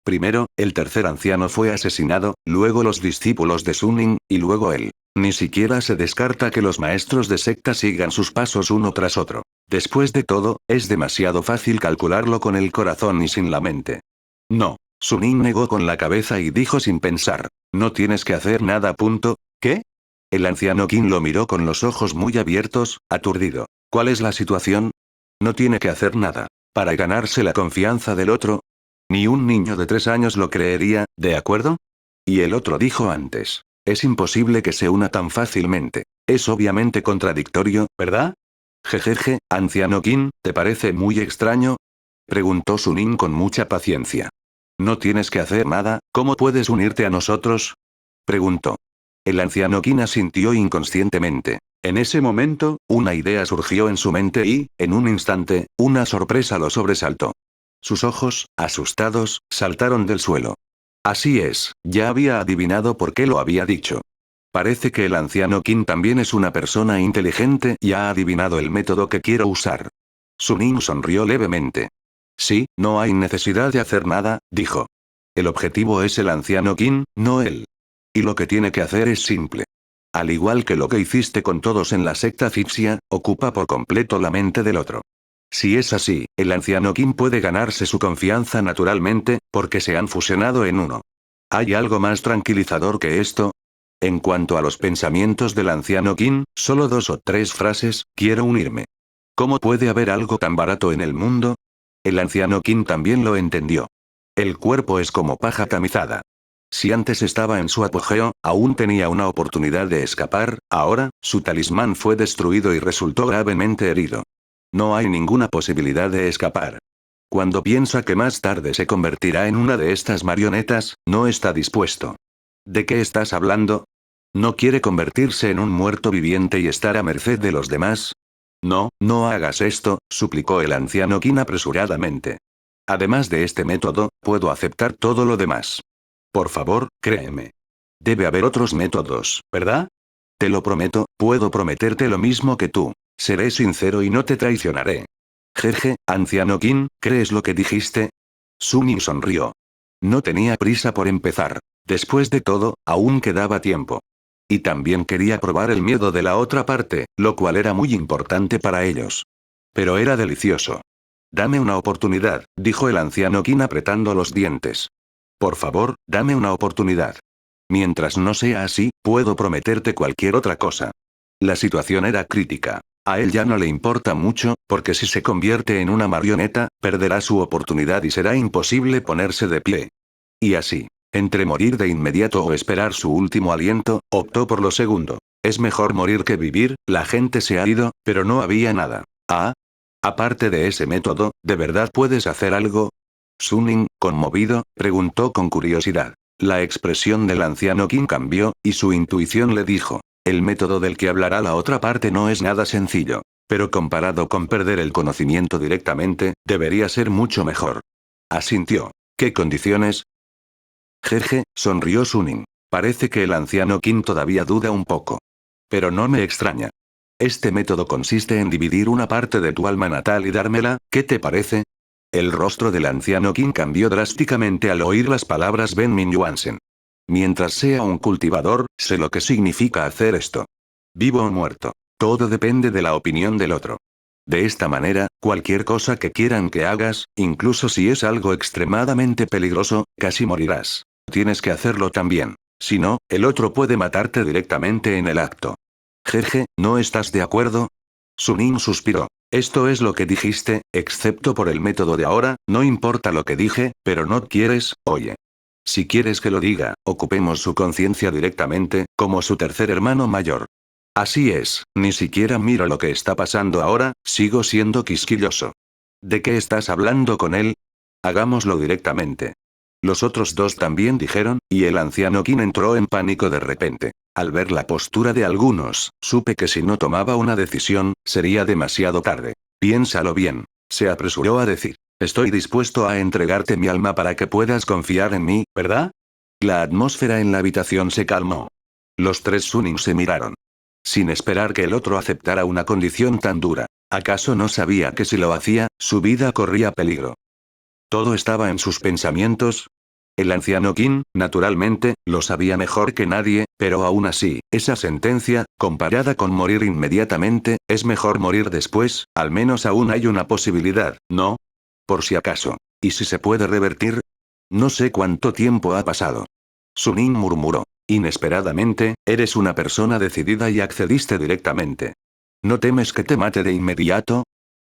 Primero, el tercer anciano fue asesinado, luego los discípulos de Suning, y luego él. Ni siquiera se descarta que los maestros de secta sigan sus pasos uno tras otro. Después de todo, es demasiado fácil calcularlo con el corazón y sin la mente. No. Suning negó con la cabeza y dijo sin pensar. No tienes que hacer nada. ¿Qué? El anciano Qin lo miró con los ojos muy abiertos, aturdido. ¿Cuál es la situación? No tiene que hacer nada. Para ganarse la confianza del otro. Ni un niño de 3 años lo creería, ¿de acuerdo? Y el otro dijo antes. Es imposible que se una tan fácilmente. Es obviamente contradictorio, ¿verdad? Jejeje, anciano Qin, ¿te parece muy extraño? Preguntó Suning con mucha paciencia. No tienes que hacer nada, ¿cómo puedes unirte a nosotros? Preguntó. El anciano Qin asintió inconscientemente. En ese momento, una idea surgió en su mente y, en un instante, una sorpresa lo sobresaltó. Sus ojos, asustados, saltaron del suelo. Así es, ya había adivinado por qué lo había dicho. Parece que el anciano Qin también es una persona inteligente y ha adivinado el método que quiero usar. Suning sonrió levemente. Sí, no hay necesidad de hacer nada, dijo. El objetivo es el anciano Qin, no él. Y lo que tiene que hacer es simple. Al igual que lo que hiciste con todos en la secta egipcia, ocupa por completo la mente del otro. Si es así, el anciano Qin puede ganarse su confianza naturalmente, porque se han fusionado en uno. ¿Hay algo más tranquilizador que esto? En cuanto a los pensamientos del anciano Qin, solo 2 o 3 frases: quiero unirme. ¿Cómo puede haber algo tan barato en el mundo? El anciano Qin también lo entendió. El cuerpo es como paja tamizada. Si antes estaba en su apogeo, aún tenía una oportunidad de escapar, ahora, su talismán fue destruido y resultó gravemente herido. No hay ninguna posibilidad de escapar. Cuando piensa que más tarde se convertirá en una de estas marionetas, no está dispuesto. ¿De qué estás hablando? ¿No quiere convertirse en un muerto viviente y estar a merced de los demás? No, no hagas esto, suplicó el anciano Qin apresuradamente. Además de este método, puedo aceptar todo lo demás. Por favor, créeme. Debe haber otros métodos, ¿verdad? Te lo prometo, puedo prometerte lo mismo que tú. Seré sincero y no te traicionaré. Jeje, anciano Qin, ¿crees lo que dijiste? Suning sonrió. No tenía prisa por empezar. Después de todo, aún quedaba tiempo. Y también quería probar el miedo de la otra parte, lo cual era muy importante para ellos. Pero era delicioso. Dame una oportunidad, dijo el anciano Qin apretando los dientes. Por favor, dame una oportunidad. Mientras no sea así, puedo prometerte cualquier otra cosa. La situación era crítica. A él ya no le importa mucho, porque si se convierte en una marioneta, perderá su oportunidad y será imposible ponerse de pie. Y así, entre morir de inmediato o esperar su último aliento, optó por lo segundo. Es mejor morir que vivir, la gente se ha ido, pero no había nada. Ah. Aparte de ese método, ¿de verdad puedes hacer algo? Suning, conmovido, preguntó con curiosidad. La expresión del anciano Qin cambió, y su intuición le dijo. El método del que hablará la otra parte no es nada sencillo. Pero comparado con perder el conocimiento directamente, debería ser mucho mejor. Asintió. ¿Qué condiciones? Jeje, sonrió Suning. Parece que el anciano Qin todavía duda un poco. Pero no me extraña. Este método consiste en dividir una parte de tu alma natal y dármela, ¿qué te parece? El rostro del anciano Qin cambió drásticamente al oír las palabras Ben Mingyuansen. Mientras sea un cultivador, sé lo que significa hacer esto. Vivo o muerto. Todo depende de la opinión del otro. De esta manera, cualquier cosa que quieran que hagas, incluso si es algo extremadamente peligroso, casi morirás. Tienes que hacerlo también. Si no, el otro puede matarte directamente en el acto. Jeje, ¿no estás de acuerdo? Suning suspiró. Esto es lo que dijiste, excepto por el método de ahora, no importa lo que dije, pero no quieres, oye. Si quieres que lo diga, ocupemos su conciencia directamente, como su tercer hermano mayor. Así es, ni siquiera miro lo que está pasando ahora, sigo siendo quisquilloso. ¿De qué estás hablando con él? Hagámoslo directamente. Los otros dos también dijeron, y el anciano Qin entró en pánico de repente. Al ver la postura de algunos, supe que si no tomaba una decisión, sería demasiado tarde. Piénsalo bien. Se apresuró a decir. Estoy dispuesto a entregarte mi alma para que puedas confiar en mí, ¿verdad? La atmósfera en la habitación se calmó. Los tres Suning se miraron. Sin esperar que el otro aceptara una condición tan dura. ¿Acaso no sabía que si lo hacía, su vida corría peligro? Todo estaba en sus pensamientos. El anciano Qin, naturalmente, lo sabía mejor que nadie, pero aún así, esa sentencia, comparada con morir inmediatamente, es mejor morir después, al menos aún hay una posibilidad, ¿no? Por si acaso. ¿Y si se puede revertir? No sé cuánto tiempo ha pasado. Suning murmuró. Inesperadamente, eres una persona decidida y accediste directamente. ¿No temes que te mate de inmediato?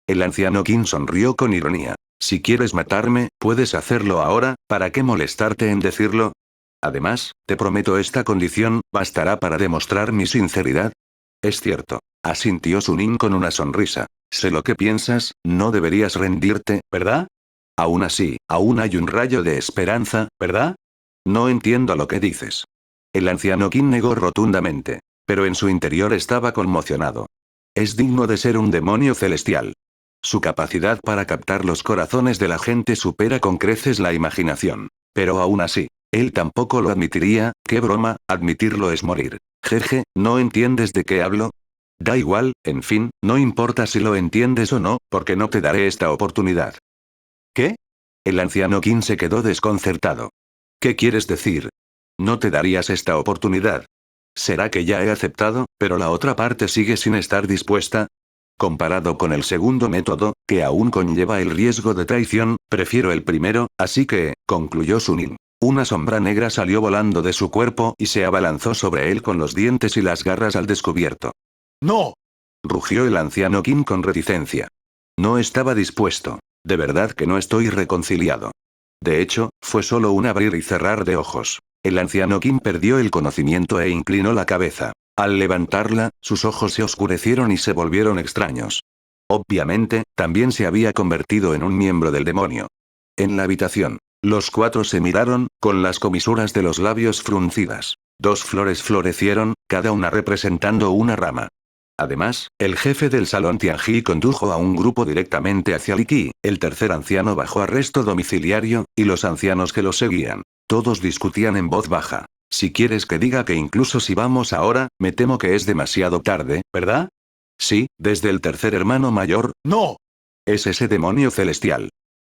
El anciano Qin sonrió con ironía. Si quieres matarme, puedes hacerlo ahora, ¿para qué molestarte en decirlo? Además, te prometo esta condición, ¿bastará para demostrar mi sinceridad? Es cierto. Asintió Suning con una sonrisa. Sé lo que piensas, no deberías rendirte, ¿verdad? Aún así, aún hay un rayo de esperanza, ¿verdad? No entiendo lo que dices. El anciano Qin negó rotundamente. Pero en su interior estaba conmocionado. Es digno de ser un demonio celestial. Su capacidad para captar los corazones de la gente supera con creces la imaginación. Pero aún así, él tampoco lo admitiría, qué broma, admitirlo es morir. Jeje, ¿no entiendes de qué hablo? Da igual, en fin, no importa si lo entiendes o no, porque no te daré esta oportunidad. ¿Qué? El anciano Qin se quedó desconcertado. ¿Qué quieres decir? ¿No te darías esta oportunidad? ¿Será que ya he aceptado, pero la otra parte sigue sin estar dispuesta? Comparado con el segundo método, que aún conlleva el riesgo de traición, prefiero el primero, así que, concluyó Suning. Una sombra negra salió volando de su cuerpo y se abalanzó sobre él con los dientes y las garras al descubierto. ¡No! Rugió el anciano Qin con reticencia. No estaba dispuesto. De verdad que no estoy reconciliado. De hecho, fue solo un abrir y cerrar de ojos. El anciano Qin perdió el conocimiento e inclinó la cabeza. Al levantarla, sus ojos se oscurecieron y se volvieron extraños. Obviamente, también se había convertido en un miembro del demonio. En la habitación, los cuatro se miraron, con las comisuras de los labios fruncidas. Dos flores florecieron, cada una representando una rama. Además, el jefe del salón Tianji condujo a un grupo directamente hacia Liki, el tercer anciano bajo arresto domiciliario, y los ancianos que lo seguían. Todos discutían en voz baja. Si quieres que diga que incluso si vamos ahora, me temo que es demasiado tarde, ¿verdad? Sí, desde el tercer hermano mayor, ¡no! Es ese demonio celestial.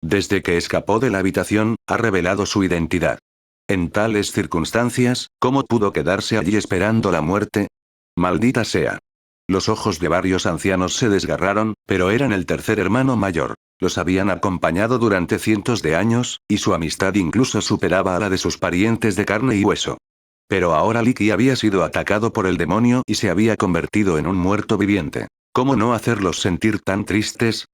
Desde que escapó de la habitación, ha revelado su identidad. En tales circunstancias, ¿cómo pudo quedarse allí esperando la muerte? Maldita sea. Los ojos de varios ancianos se desgarraron, pero eran el tercer hermano mayor. Los habían acompañado durante cientos de años, y su amistad incluso superaba a la de sus parientes de carne y hueso. Pero ahora Liki había sido atacado por el demonio y se había convertido en un muerto viviente. ¿Cómo no hacerlos sentir tan tristes?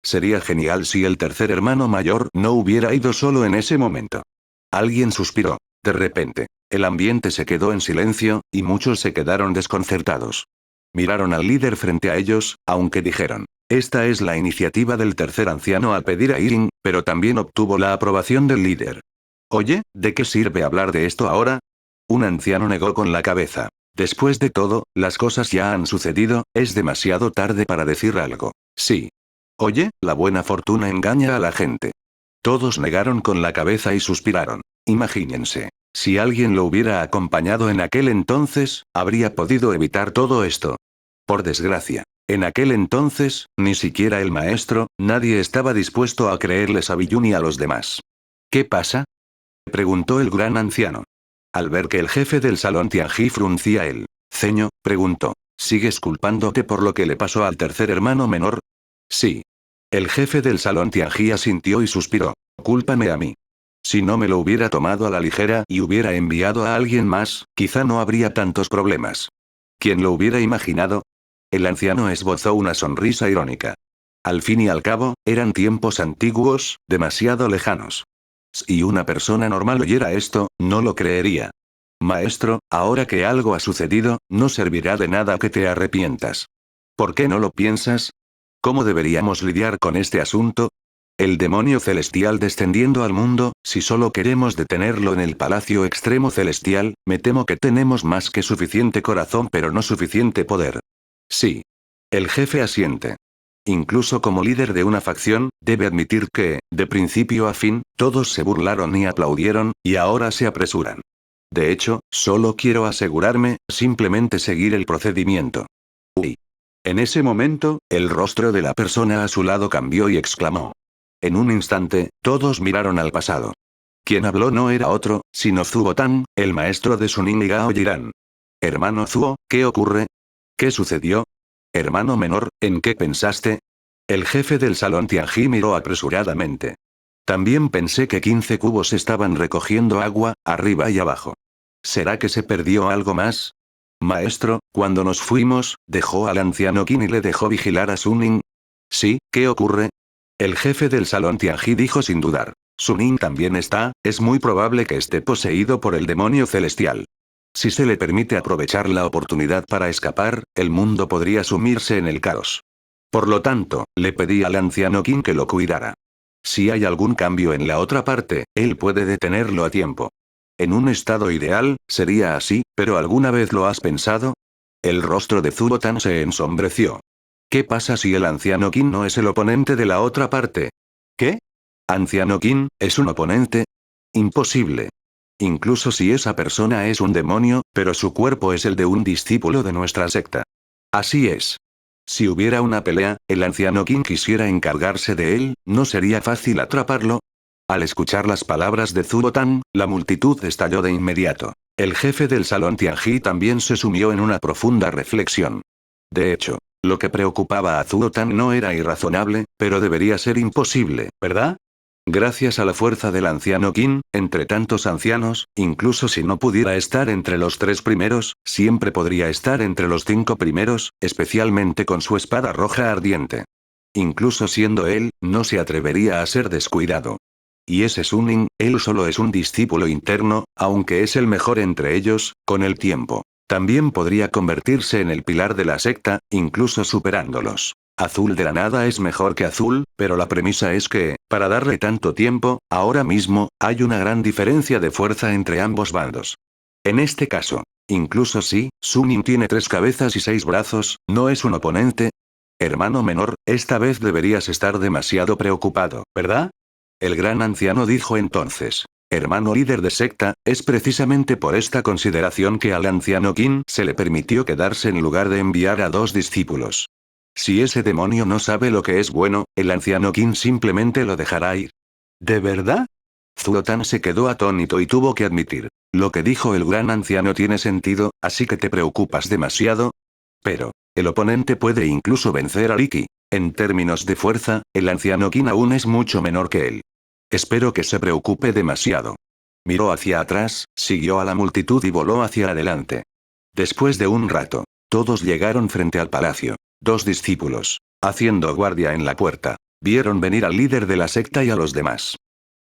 Sería genial si el tercer hermano mayor no hubiera ido solo en ese momento. Alguien suspiró. De repente, el ambiente se quedó en silencio, y muchos se quedaron desconcertados. Miraron al líder frente a ellos, aunque dijeron, esta es la iniciativa del tercer anciano al pedir a Irin, pero también obtuvo la aprobación del líder. Oye, ¿de qué sirve hablar de esto ahora? Un anciano negó con la cabeza. Después de todo, las cosas ya han sucedido, es demasiado tarde para decir algo. Sí. Oye, la buena fortuna engaña a la gente. Todos negaron con la cabeza y suspiraron. Imagínense. Si alguien lo hubiera acompañado en aquel entonces, habría podido evitar todo esto. Por desgracia. En aquel entonces, ni siquiera el maestro, nadie estaba dispuesto a creerles a Biyun y a los demás. ¿Qué pasa? Preguntó el gran anciano. Al ver que el jefe del salón Tianji fruncía el ceño, preguntó, ¿sigues culpándote por lo que le pasó al tercer hermano menor? Sí. El jefe del salón Tianji asintió y suspiró. Cúlpame a mí. Si no me lo hubiera tomado a la ligera y hubiera enviado a alguien más, quizá no habría tantos problemas. ¿Quién lo hubiera imaginado? El anciano esbozó una sonrisa irónica. Al fin y al cabo, eran tiempos antiguos, demasiado lejanos. Si una persona normal oyera esto, no lo creería. Maestro, ahora que algo ha sucedido, no servirá de nada que te arrepientas. ¿Por qué no lo piensas? ¿Cómo deberíamos lidiar con este asunto? El demonio celestial descendiendo al mundo, si solo queremos detenerlo en el palacio extremo celestial, me temo que tenemos más que suficiente corazón pero no suficiente poder. Sí. El jefe asiente. Incluso como líder de una facción, debe admitir que, de principio a fin, todos se burlaron y aplaudieron, y ahora se apresuran. De hecho, solo quiero asegurarme, simplemente seguir el procedimiento. Uy. En ese momento, el rostro de la persona a su lado cambió y exclamó. En un instante, todos miraron al pasado. Quien habló no era otro, sino Zuo Tan, el maestro de Suning y Gao Yiran. Hermano Zuo, ¿qué ocurre? ¿Qué sucedió? Hermano menor, ¿en qué pensaste? El jefe del salón Tianji miró apresuradamente. También pensé que 15 cubos estaban recogiendo agua, arriba y abajo. ¿Será que se perdió algo más? Maestro, cuando nos fuimos, dejó al anciano Qin y le dejó vigilar a Suning. Sí, ¿qué ocurre? El jefe del salón Tianji dijo sin dudar. Suning también está, es muy probable que esté poseído por el demonio celestial. Si se le permite aprovechar la oportunidad para escapar, el mundo podría sumirse en el caos. Por lo tanto, le pedí al anciano Qin que lo cuidara. Si hay algún cambio en la otra parte, él puede detenerlo a tiempo. En un estado ideal, sería así, pero ¿alguna vez lo has pensado? El rostro de Zuo Tan se ensombreció. ¿Qué pasa si el anciano Qin no es el oponente de la otra parte? ¿Qué? ¿Anciano Qin, es un oponente? Imposible. Incluso si esa persona es un demonio, pero su cuerpo es el de un discípulo de nuestra secta. Así es. Si hubiera una pelea, el anciano Qin quisiera encargarse de él, ¿no sería fácil atraparlo? Al escuchar las palabras de Zuo Tan, la multitud estalló de inmediato. El jefe del salón Tianji también se sumió en una profunda reflexión. De hecho, lo que preocupaba a Zuo Tan no era irrazonable, pero debería ser imposible, ¿verdad? Gracias a la fuerza del anciano Qin, entre tantos ancianos, incluso si no pudiera estar entre los 3 primeros, siempre podría estar entre los 5 primeros, especialmente con su espada roja ardiente. Incluso siendo él, no se atrevería a ser descuidado. Y ese Suning, él solo es un discípulo interno, aunque es el mejor entre ellos, con el tiempo. También podría convertirse en el pilar de la secta, incluso superándolos. Azul de la nada es mejor que azul, pero la premisa es que, para darle tanto tiempo, ahora mismo, hay una gran diferencia de fuerza entre ambos bandos. En este caso, incluso si, Suning tiene 3 cabezas y 6 brazos, ¿no es un oponente? Hermano menor, esta vez deberías estar demasiado preocupado, ¿verdad? El gran anciano dijo entonces. Hermano líder de secta, es precisamente por esta consideración que al anciano Qin se le permitió quedarse en lugar de enviar a 2 discípulos. Si ese demonio no sabe lo que es bueno, el anciano Qin simplemente lo dejará ir. ¿De verdad? Zuo Tan se quedó atónito y tuvo que admitir. Lo que dijo el gran anciano tiene sentido, así que te preocupas demasiado. Pero, el oponente puede incluso vencer a Iki. En términos de fuerza, el anciano Qin aún es mucho menor que él. Espero que se preocupe demasiado. Miró hacia atrás, siguió a la multitud y voló hacia adelante. Después de un rato, todos llegaron frente al palacio. 2 discípulos, haciendo guardia en la puerta, vieron venir al líder de la secta y a los demás.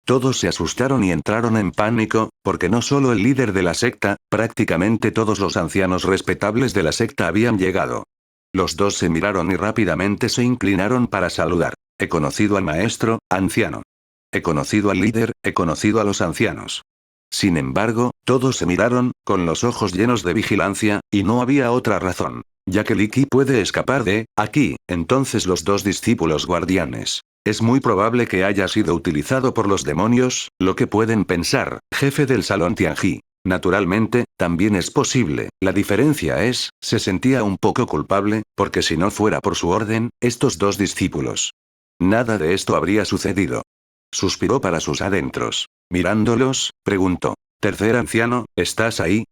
Todos se asustaron y entraron en pánico, porque no solo el líder de la secta, prácticamente todos los ancianos respetables de la secta habían llegado. Los 2 se miraron y rápidamente se inclinaron para saludar. He conocido al maestro, anciano. He conocido al líder, he conocido a los ancianos. Sin embargo, todos se miraron, con los ojos llenos de vigilancia, y no había otra razón. Ya que Iki puede escapar de aquí, entonces los 2 discípulos guardianes. Es muy probable que haya sido utilizado por los demonios, lo que pueden pensar, jefe del salón Tianji. Naturalmente, también es posible, la diferencia es, se sentía un poco culpable, porque si no fuera por su orden, estos 2 discípulos. Nada de esto habría sucedido. Suspiró para sus adentros. Mirándolos, preguntó. Tercer anciano, ¿estás ahí?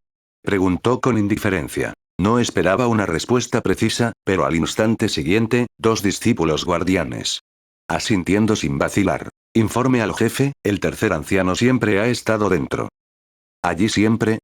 Preguntó con indiferencia. No esperaba una respuesta precisa, pero al instante siguiente, dos discípulos guardianes. Asintiendo sin vacilar. Informe al jefe, el tercer anciano siempre ha estado dentro. ¿Allí siempre?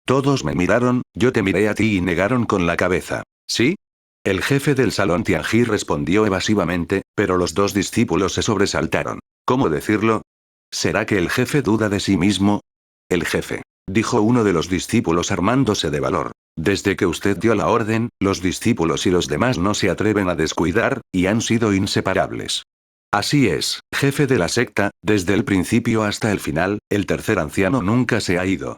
Todos me miraron, yo te miré a ti y negaron con la cabeza. ¿Sí? El jefe del salón Tianji respondió evasivamente, pero los dos discípulos se sobresaltaron. ¿Cómo decirlo? ¿Será que el jefe duda de sí mismo? El jefe, dijo uno de los discípulos armándose de valor. Desde que usted dio la orden, los discípulos y los demás no se atreven a descuidar, y han sido inseparables. Así es, jefe de la secta, desde el principio hasta el final, el tercer anciano nunca se ha ido.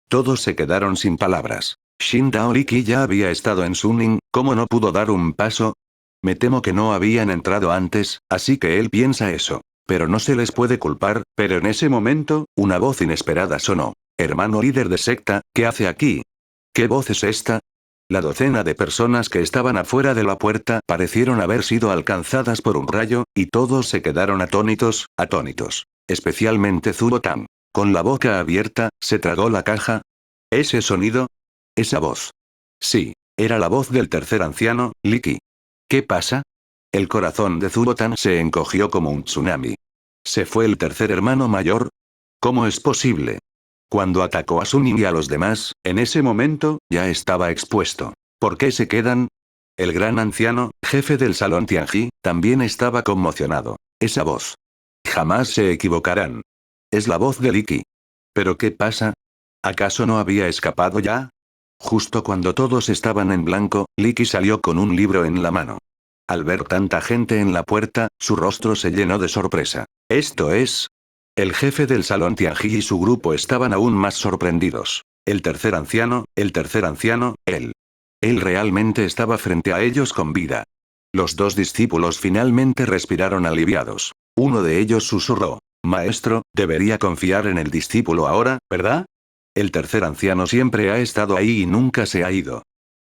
Todos se quedaron sin palabras. Shin Daoliki ya había estado en Suning, ¿cómo no pudo dar un paso? Me temo que no habían entrado antes, así que él piensa eso. Pero no se les puede culpar, pero en ese momento, una voz inesperada sonó. Hermano líder de secta, ¿qué hace aquí? ¿Qué voz es esta? La docena de personas que estaban afuera de la puerta parecieron haber sido alcanzadas por un rayo, y todos se quedaron atónitos, atónitos. Especialmente Zubo Tang. Con la boca abierta, se tragó la caja. ¿Ese sonido? Esa voz. Sí, era la voz del tercer anciano, Liki. ¿Qué pasa? El corazón de Zubotan se encogió como un tsunami. ¿Se fue el tercer hermano mayor? ¿Cómo es posible? Cuando atacó a Suning y a los demás, en ese momento, ya estaba expuesto. ¿Por qué se quedan? El gran anciano, jefe del salón Tianji, también estaba conmocionado. Esa voz. Jamás se equivocarán. Es la voz de Liki. ¿Pero qué pasa? ¿Acaso no había escapado ya? Justo cuando todos estaban en blanco, Liki salió con un libro en la mano. Al ver tanta gente en la puerta, su rostro se llenó de sorpresa. ¿Esto es? El jefe del salón Tianji y su grupo estaban aún más sorprendidos. El tercer anciano, él. Él realmente estaba frente a ellos con vida. Los dos discípulos finalmente respiraron aliviados. Uno de ellos susurró. Maestro, debería confiar en el discípulo ahora, ¿verdad? El tercer anciano siempre ha estado ahí y nunca se ha ido.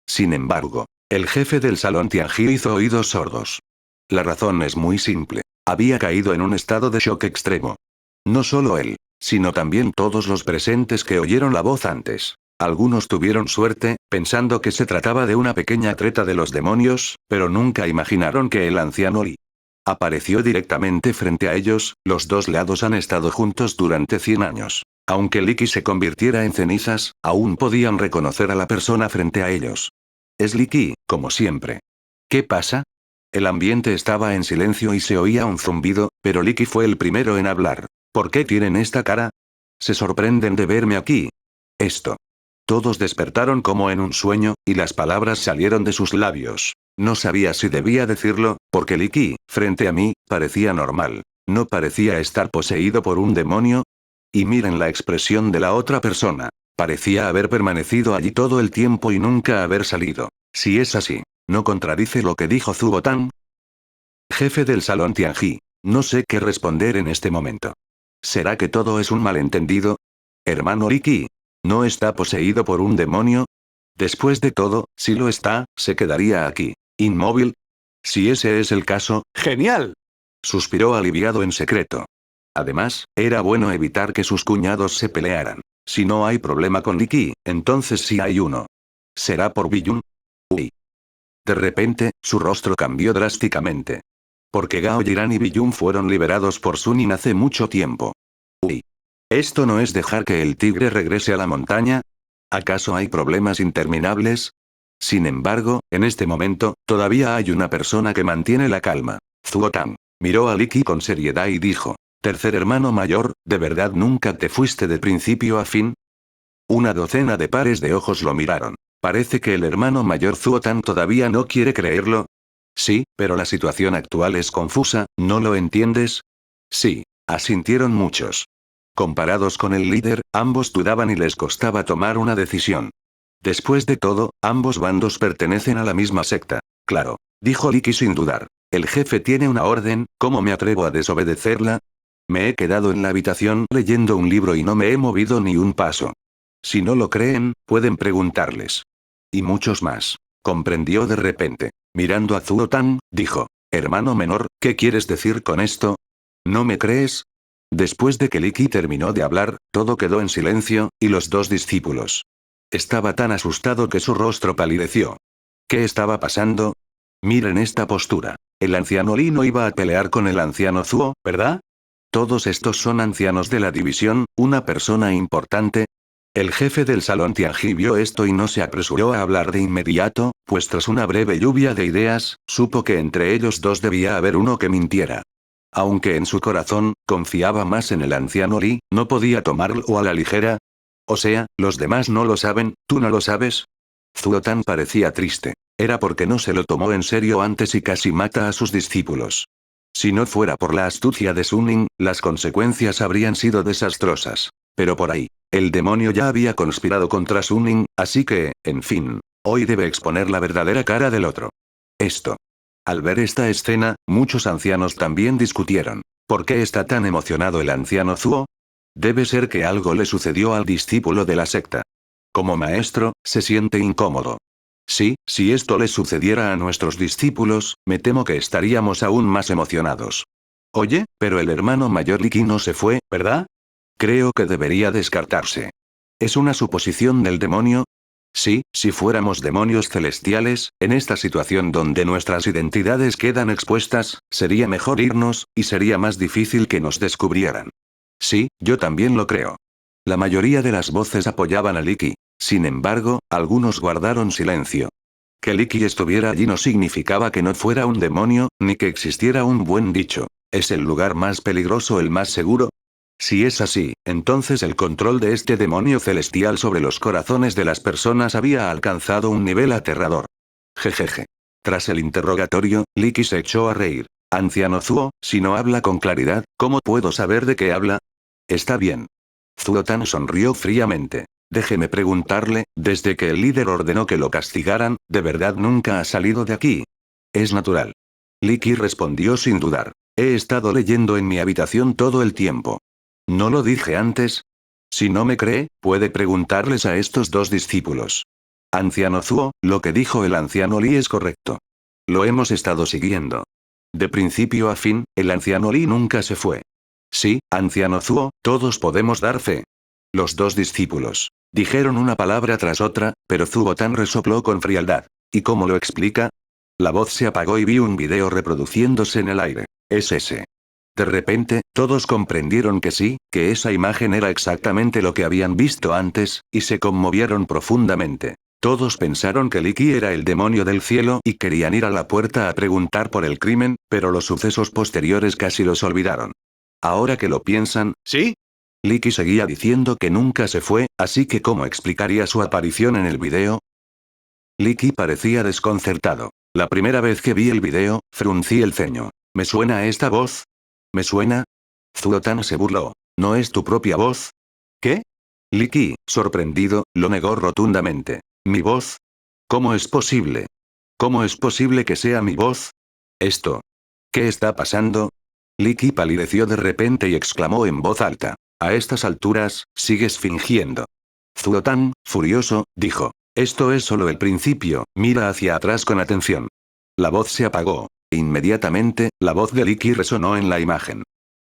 Sin embargo, el jefe del salón Tianji hizo oídos sordos. La razón es muy simple. Había caído en un estado de shock extremo. No solo él, sino también todos los presentes que oyeron la voz antes. Algunos tuvieron suerte, pensando que se trataba de una pequeña treta de los demonios, pero nunca imaginaron que el anciano Li apareció directamente frente a ellos. Los dos lados han estado juntos durante 100 años. Aunque Liki se convirtiera en cenizas, aún podían reconocer a la persona frente a ellos. Es Liki, como siempre. ¿Qué pasa? El ambiente estaba en silencio y se oía un zumbido, pero Liki fue el primero en hablar. ¿Por qué tienen esta cara? ¿Se sorprenden de verme aquí? Esto. Todos despertaron como en un sueño, y las palabras salieron de sus labios. No sabía si debía decirlo, porque Liki, frente a mí, parecía normal. No parecía estar poseído por un demonio. Y miren la expresión de la otra persona. Parecía haber permanecido allí todo el tiempo y nunca haber salido. Si es así, ¿no contradice lo que dijo Zubotan? Jefe del salón Tianji. No sé qué responder en este momento. ¿Será que todo es un malentendido? Hermano Liki. ¿No está poseído por un demonio? Después de todo, si lo está, se quedaría aquí, inmóvil. Si ese es el caso, ¡genial! Suspiró aliviado en secreto. Además, era bueno evitar que sus cuñados se pelearan. Si no hay problema con Liki, entonces sí hay uno. ¿Será por Biyun? Uy. De repente, su rostro cambió drásticamente. Porque Gao Jiran y Biyun fueron liberados por Sunin hace mucho tiempo. Uy. ¿Esto no es dejar que el tigre regrese a la montaña? ¿Acaso hay problemas interminables? Sin embargo, en este momento, todavía hay una persona que mantiene la calma. Zuotan. Miró a Liki con seriedad y dijo. Tercer hermano mayor, ¿de verdad nunca te fuiste de principio a fin? Una docena de pares de ojos lo miraron. Parece que el hermano mayor Zuotan todavía no quiere creerlo. Sí, pero la situación actual es confusa, ¿no lo entiendes? Sí, asintieron muchos. Comparados con el líder, ambos dudaban y les costaba tomar una decisión. Después de todo, ambos bandos pertenecen a la misma secta. Claro, dijo Liki sin dudar. El jefe tiene una orden, ¿cómo me atrevo a desobedecerla? Me he quedado en la habitación leyendo un libro y no me he movido ni un paso. Si no lo creen, pueden preguntarles. Y muchos más. Comprendió de repente. Mirando a Zuotan, dijo. Hermano menor, ¿qué quieres decir con esto? ¿No me crees? Después de que Liki terminó de hablar, todo quedó en silencio, y los dos discípulos Estaba tan asustado que su rostro palideció. ¿Qué estaba pasando? Miren esta postura. El anciano Li no iba a pelear con el anciano Zuo, ¿verdad? Todos estos son ancianos de la división, una persona importante. El jefe del salón Tianji vio esto y no se apresuró a hablar de inmediato, pues tras una breve lluvia de ideas, supo que entre ellos dos debía haber uno que mintiera. Aunque en su corazón, confiaba más en el anciano Li, no podía tomarlo a la ligera. O sea, los demás no lo saben, ¿tú no lo sabes? Zuo Tan parecía triste. Era porque no se lo tomó en serio antes y casi mata a sus discípulos. Si no fuera por la astucia de Suning, las consecuencias habrían sido desastrosas. Pero por ahí, el demonio ya había conspirado contra Suning, así que, en fin, hoy debe exponer la verdadera cara del otro. Esto. Al ver esta escena, muchos ancianos también discutieron. ¿Por qué está tan emocionado el anciano Zuo? Debe ser que algo le sucedió al discípulo de la secta. Como maestro, se siente incómodo. Sí, si esto le sucediera a nuestros discípulos, me temo que estaríamos aún más emocionados. Oye, pero el hermano mayor Liki no se fue, ¿verdad? Creo que debería descartarse. ¿Es una suposición del demonio? Sí, si fuéramos demonios celestiales, en esta situación donde nuestras identidades quedan expuestas, sería mejor irnos, y sería más difícil que nos descubrieran. Sí, yo también lo creo. La mayoría de las voces apoyaban a Liki. Sin embargo, algunos guardaron silencio. Que Liki estuviera allí no significaba que no fuera un demonio, ni que existiera un buen dicho. ¿Es el lugar más peligroso el más seguro? Si es así, entonces el control de este demonio celestial sobre los corazones de las personas había alcanzado un nivel aterrador. Jejeje. Tras el interrogatorio, Liki se echó a reír. Anciano Zuo, si no habla con claridad, ¿cómo puedo saber de qué habla? Está bien. Zuo Tan sonrió fríamente. Déjeme preguntarle, desde que el líder ordenó que lo castigaran, ¿de verdad nunca ha salido de aquí? Es natural. Liki respondió sin dudar. He estado leyendo en mi habitación todo el tiempo. ¿No lo dije antes? Si no me cree, puede preguntarles a estos dos discípulos. Anciano Zuo, lo que dijo el anciano Li es correcto. Lo hemos estado siguiendo. De principio a fin, el anciano Li nunca se fue. Sí, anciano Zuo, todos podemos dar fe. Los dos discípulos dijeron una palabra tras otra, pero Zuo Tan resopló con frialdad. ¿Y cómo lo explica? La voz se apagó y vi un video reproduciéndose en el aire. Es ese. De repente, todos comprendieron que sí, que esa imagen era exactamente lo que habían visto antes, y se conmovieron profundamente. Todos pensaron que Liki era el demonio del cielo y querían ir a la puerta a preguntar por el crimen, pero los sucesos posteriores casi los olvidaron. Ahora que lo piensan, ¿sí? Liki seguía diciendo que nunca se fue, así que ¿cómo explicaría su aparición en el video? Liki parecía desconcertado. La primera vez que vi el video, fruncí el ceño. ¿Me suena esta voz? ¿Me suena? Zuo Tan se burló. ¿No es tu propia voz? ¿Qué? Liki, sorprendido, lo negó rotundamente. ¿Mi voz? ¿Cómo es posible? ¿Cómo es posible que sea mi voz? Esto. ¿Qué está pasando? Liki palideció de repente y exclamó en voz alta. A estas alturas, sigues fingiendo. Zuo Tan, furioso, dijo. Esto es solo el principio, mira hacia atrás con atención. La voz se apagó. Inmediatamente, la voz de Liki resonó en la imagen.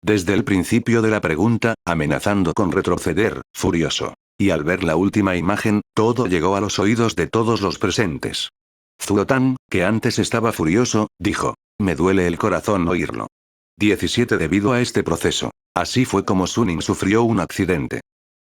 Desde el principio de la pregunta, amenazando con retroceder, furioso. Y al ver la última imagen, todo llegó a los oídos de todos los presentes. Zuo Tan, que antes estaba furioso, dijo. Me duele el corazón oírlo. 17 Debido a este proceso. Así fue como Suning sufrió un accidente.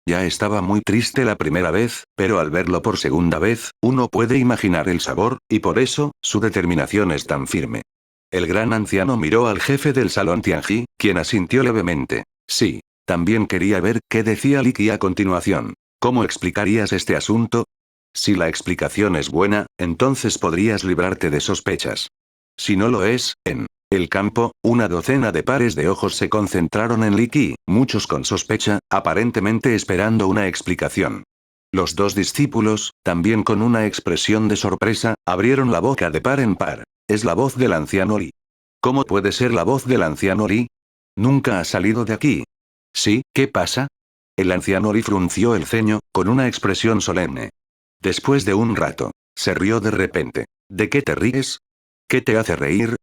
Ya estaba muy triste la primera vez, pero al verlo por segunda vez, uno puede imaginar el sabor, y por eso, su determinación es tan firme. El gran anciano miró al jefe del salón Tianji, quien asintió levemente. Sí. También quería ver qué decía Liki a continuación. ¿Cómo explicarías este asunto? Si la explicación es buena, entonces podrías librarte de sospechas. Si no lo es, en el campo, una docena de pares de ojos se concentraron en Liki, muchos con sospecha, aparentemente esperando una explicación. Los dos discípulos, también con una expresión de sorpresa, abrieron la boca de par en par. Es la voz del anciano Li. ¿Cómo puede ser la voz del anciano Li? Nunca ha salido de aquí. ¿Sí? ¿Qué pasa? El anciano Li frunció el ceño, con una expresión solemne. Después de un rato, se rió de repente. ¿De qué te ríes? ¿Qué te hace reír?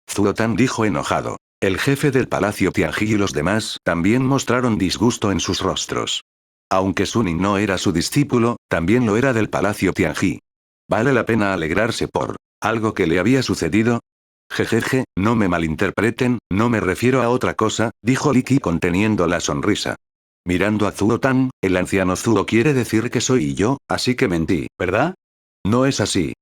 Zuo Tan dijo enojado. El jefe del palacio Tianji y los demás también mostraron disgusto en sus rostros. Aunque Suning no era su discípulo, también lo era del Palacio Tianji. ¿Vale la pena alegrarse por algo que le había sucedido? Jejeje, no me malinterpreten, no me refiero a otra cosa, dijo Li Qi conteniendo la sonrisa. Mirando a Zuo Tan, el anciano Zuo quiere decir que soy yo, así que mentí, ¿verdad? No es así.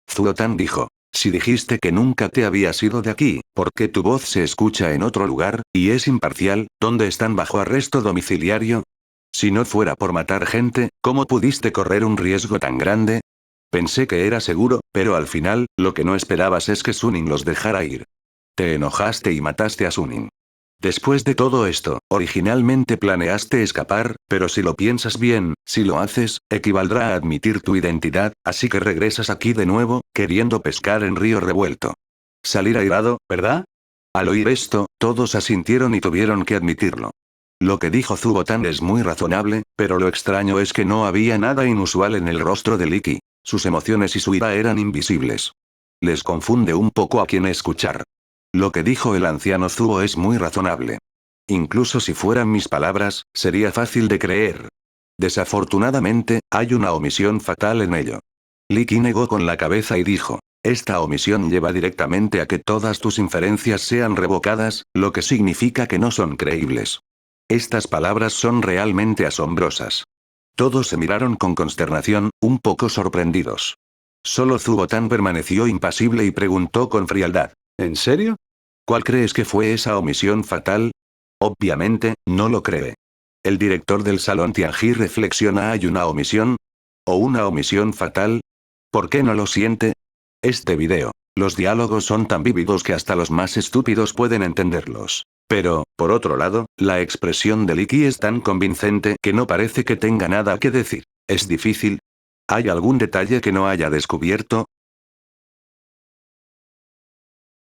Zuo Tan dijo. Si dijiste que nunca te habías ido de aquí, ¿por qué tu voz se escucha en otro lugar, y es imparcial? ¿Dónde están bajo arresto domiciliario? Si no fuera por matar gente, ¿cómo pudiste correr un riesgo tan grande? Pensé que era seguro, pero al final, lo que no esperabas es que Suning los dejara ir. Te enojaste y mataste a Suning. Después de todo esto, originalmente planeaste escapar, pero si lo piensas bien, si lo haces, equivaldrá a admitir tu identidad, así que regresas aquí de nuevo, queriendo pescar en río revuelto. Salir airado, ¿verdad? Al oír esto, todos asintieron y tuvieron que admitirlo. Lo que dijo Zuo Tan es muy razonable, pero lo extraño es que no había nada inusual en el rostro de Li Qi. Sus emociones y su ira eran invisibles. Les confunde un poco a quien escuchar. Lo que dijo el anciano Zuo es muy razonable. Incluso si fueran mis palabras, sería fácil de creer. Desafortunadamente, hay una omisión fatal en ello. Li Qi negó con la cabeza y dijo. Esta omisión lleva directamente a que todas tus inferencias sean revocadas, lo que significa que no son creíbles. Estas palabras son realmente asombrosas. Todos se miraron con consternación, un poco sorprendidos. Solo Zuo Tan permaneció impasible y preguntó con frialdad. ¿En serio? ¿Cuál crees que fue esa omisión fatal? Obviamente, no lo cree. El director del Salón Tianji reflexiona: ¿hay una omisión? ¿O una omisión fatal? ¿Por qué no lo siente? Este video. Los diálogos son tan vívidos que hasta los más estúpidos pueden entenderlos. Pero, por otro lado, la expresión de Li Qi es tan convincente que no parece que tenga nada que decir. ¿Es difícil? ¿Hay algún detalle que no haya descubierto?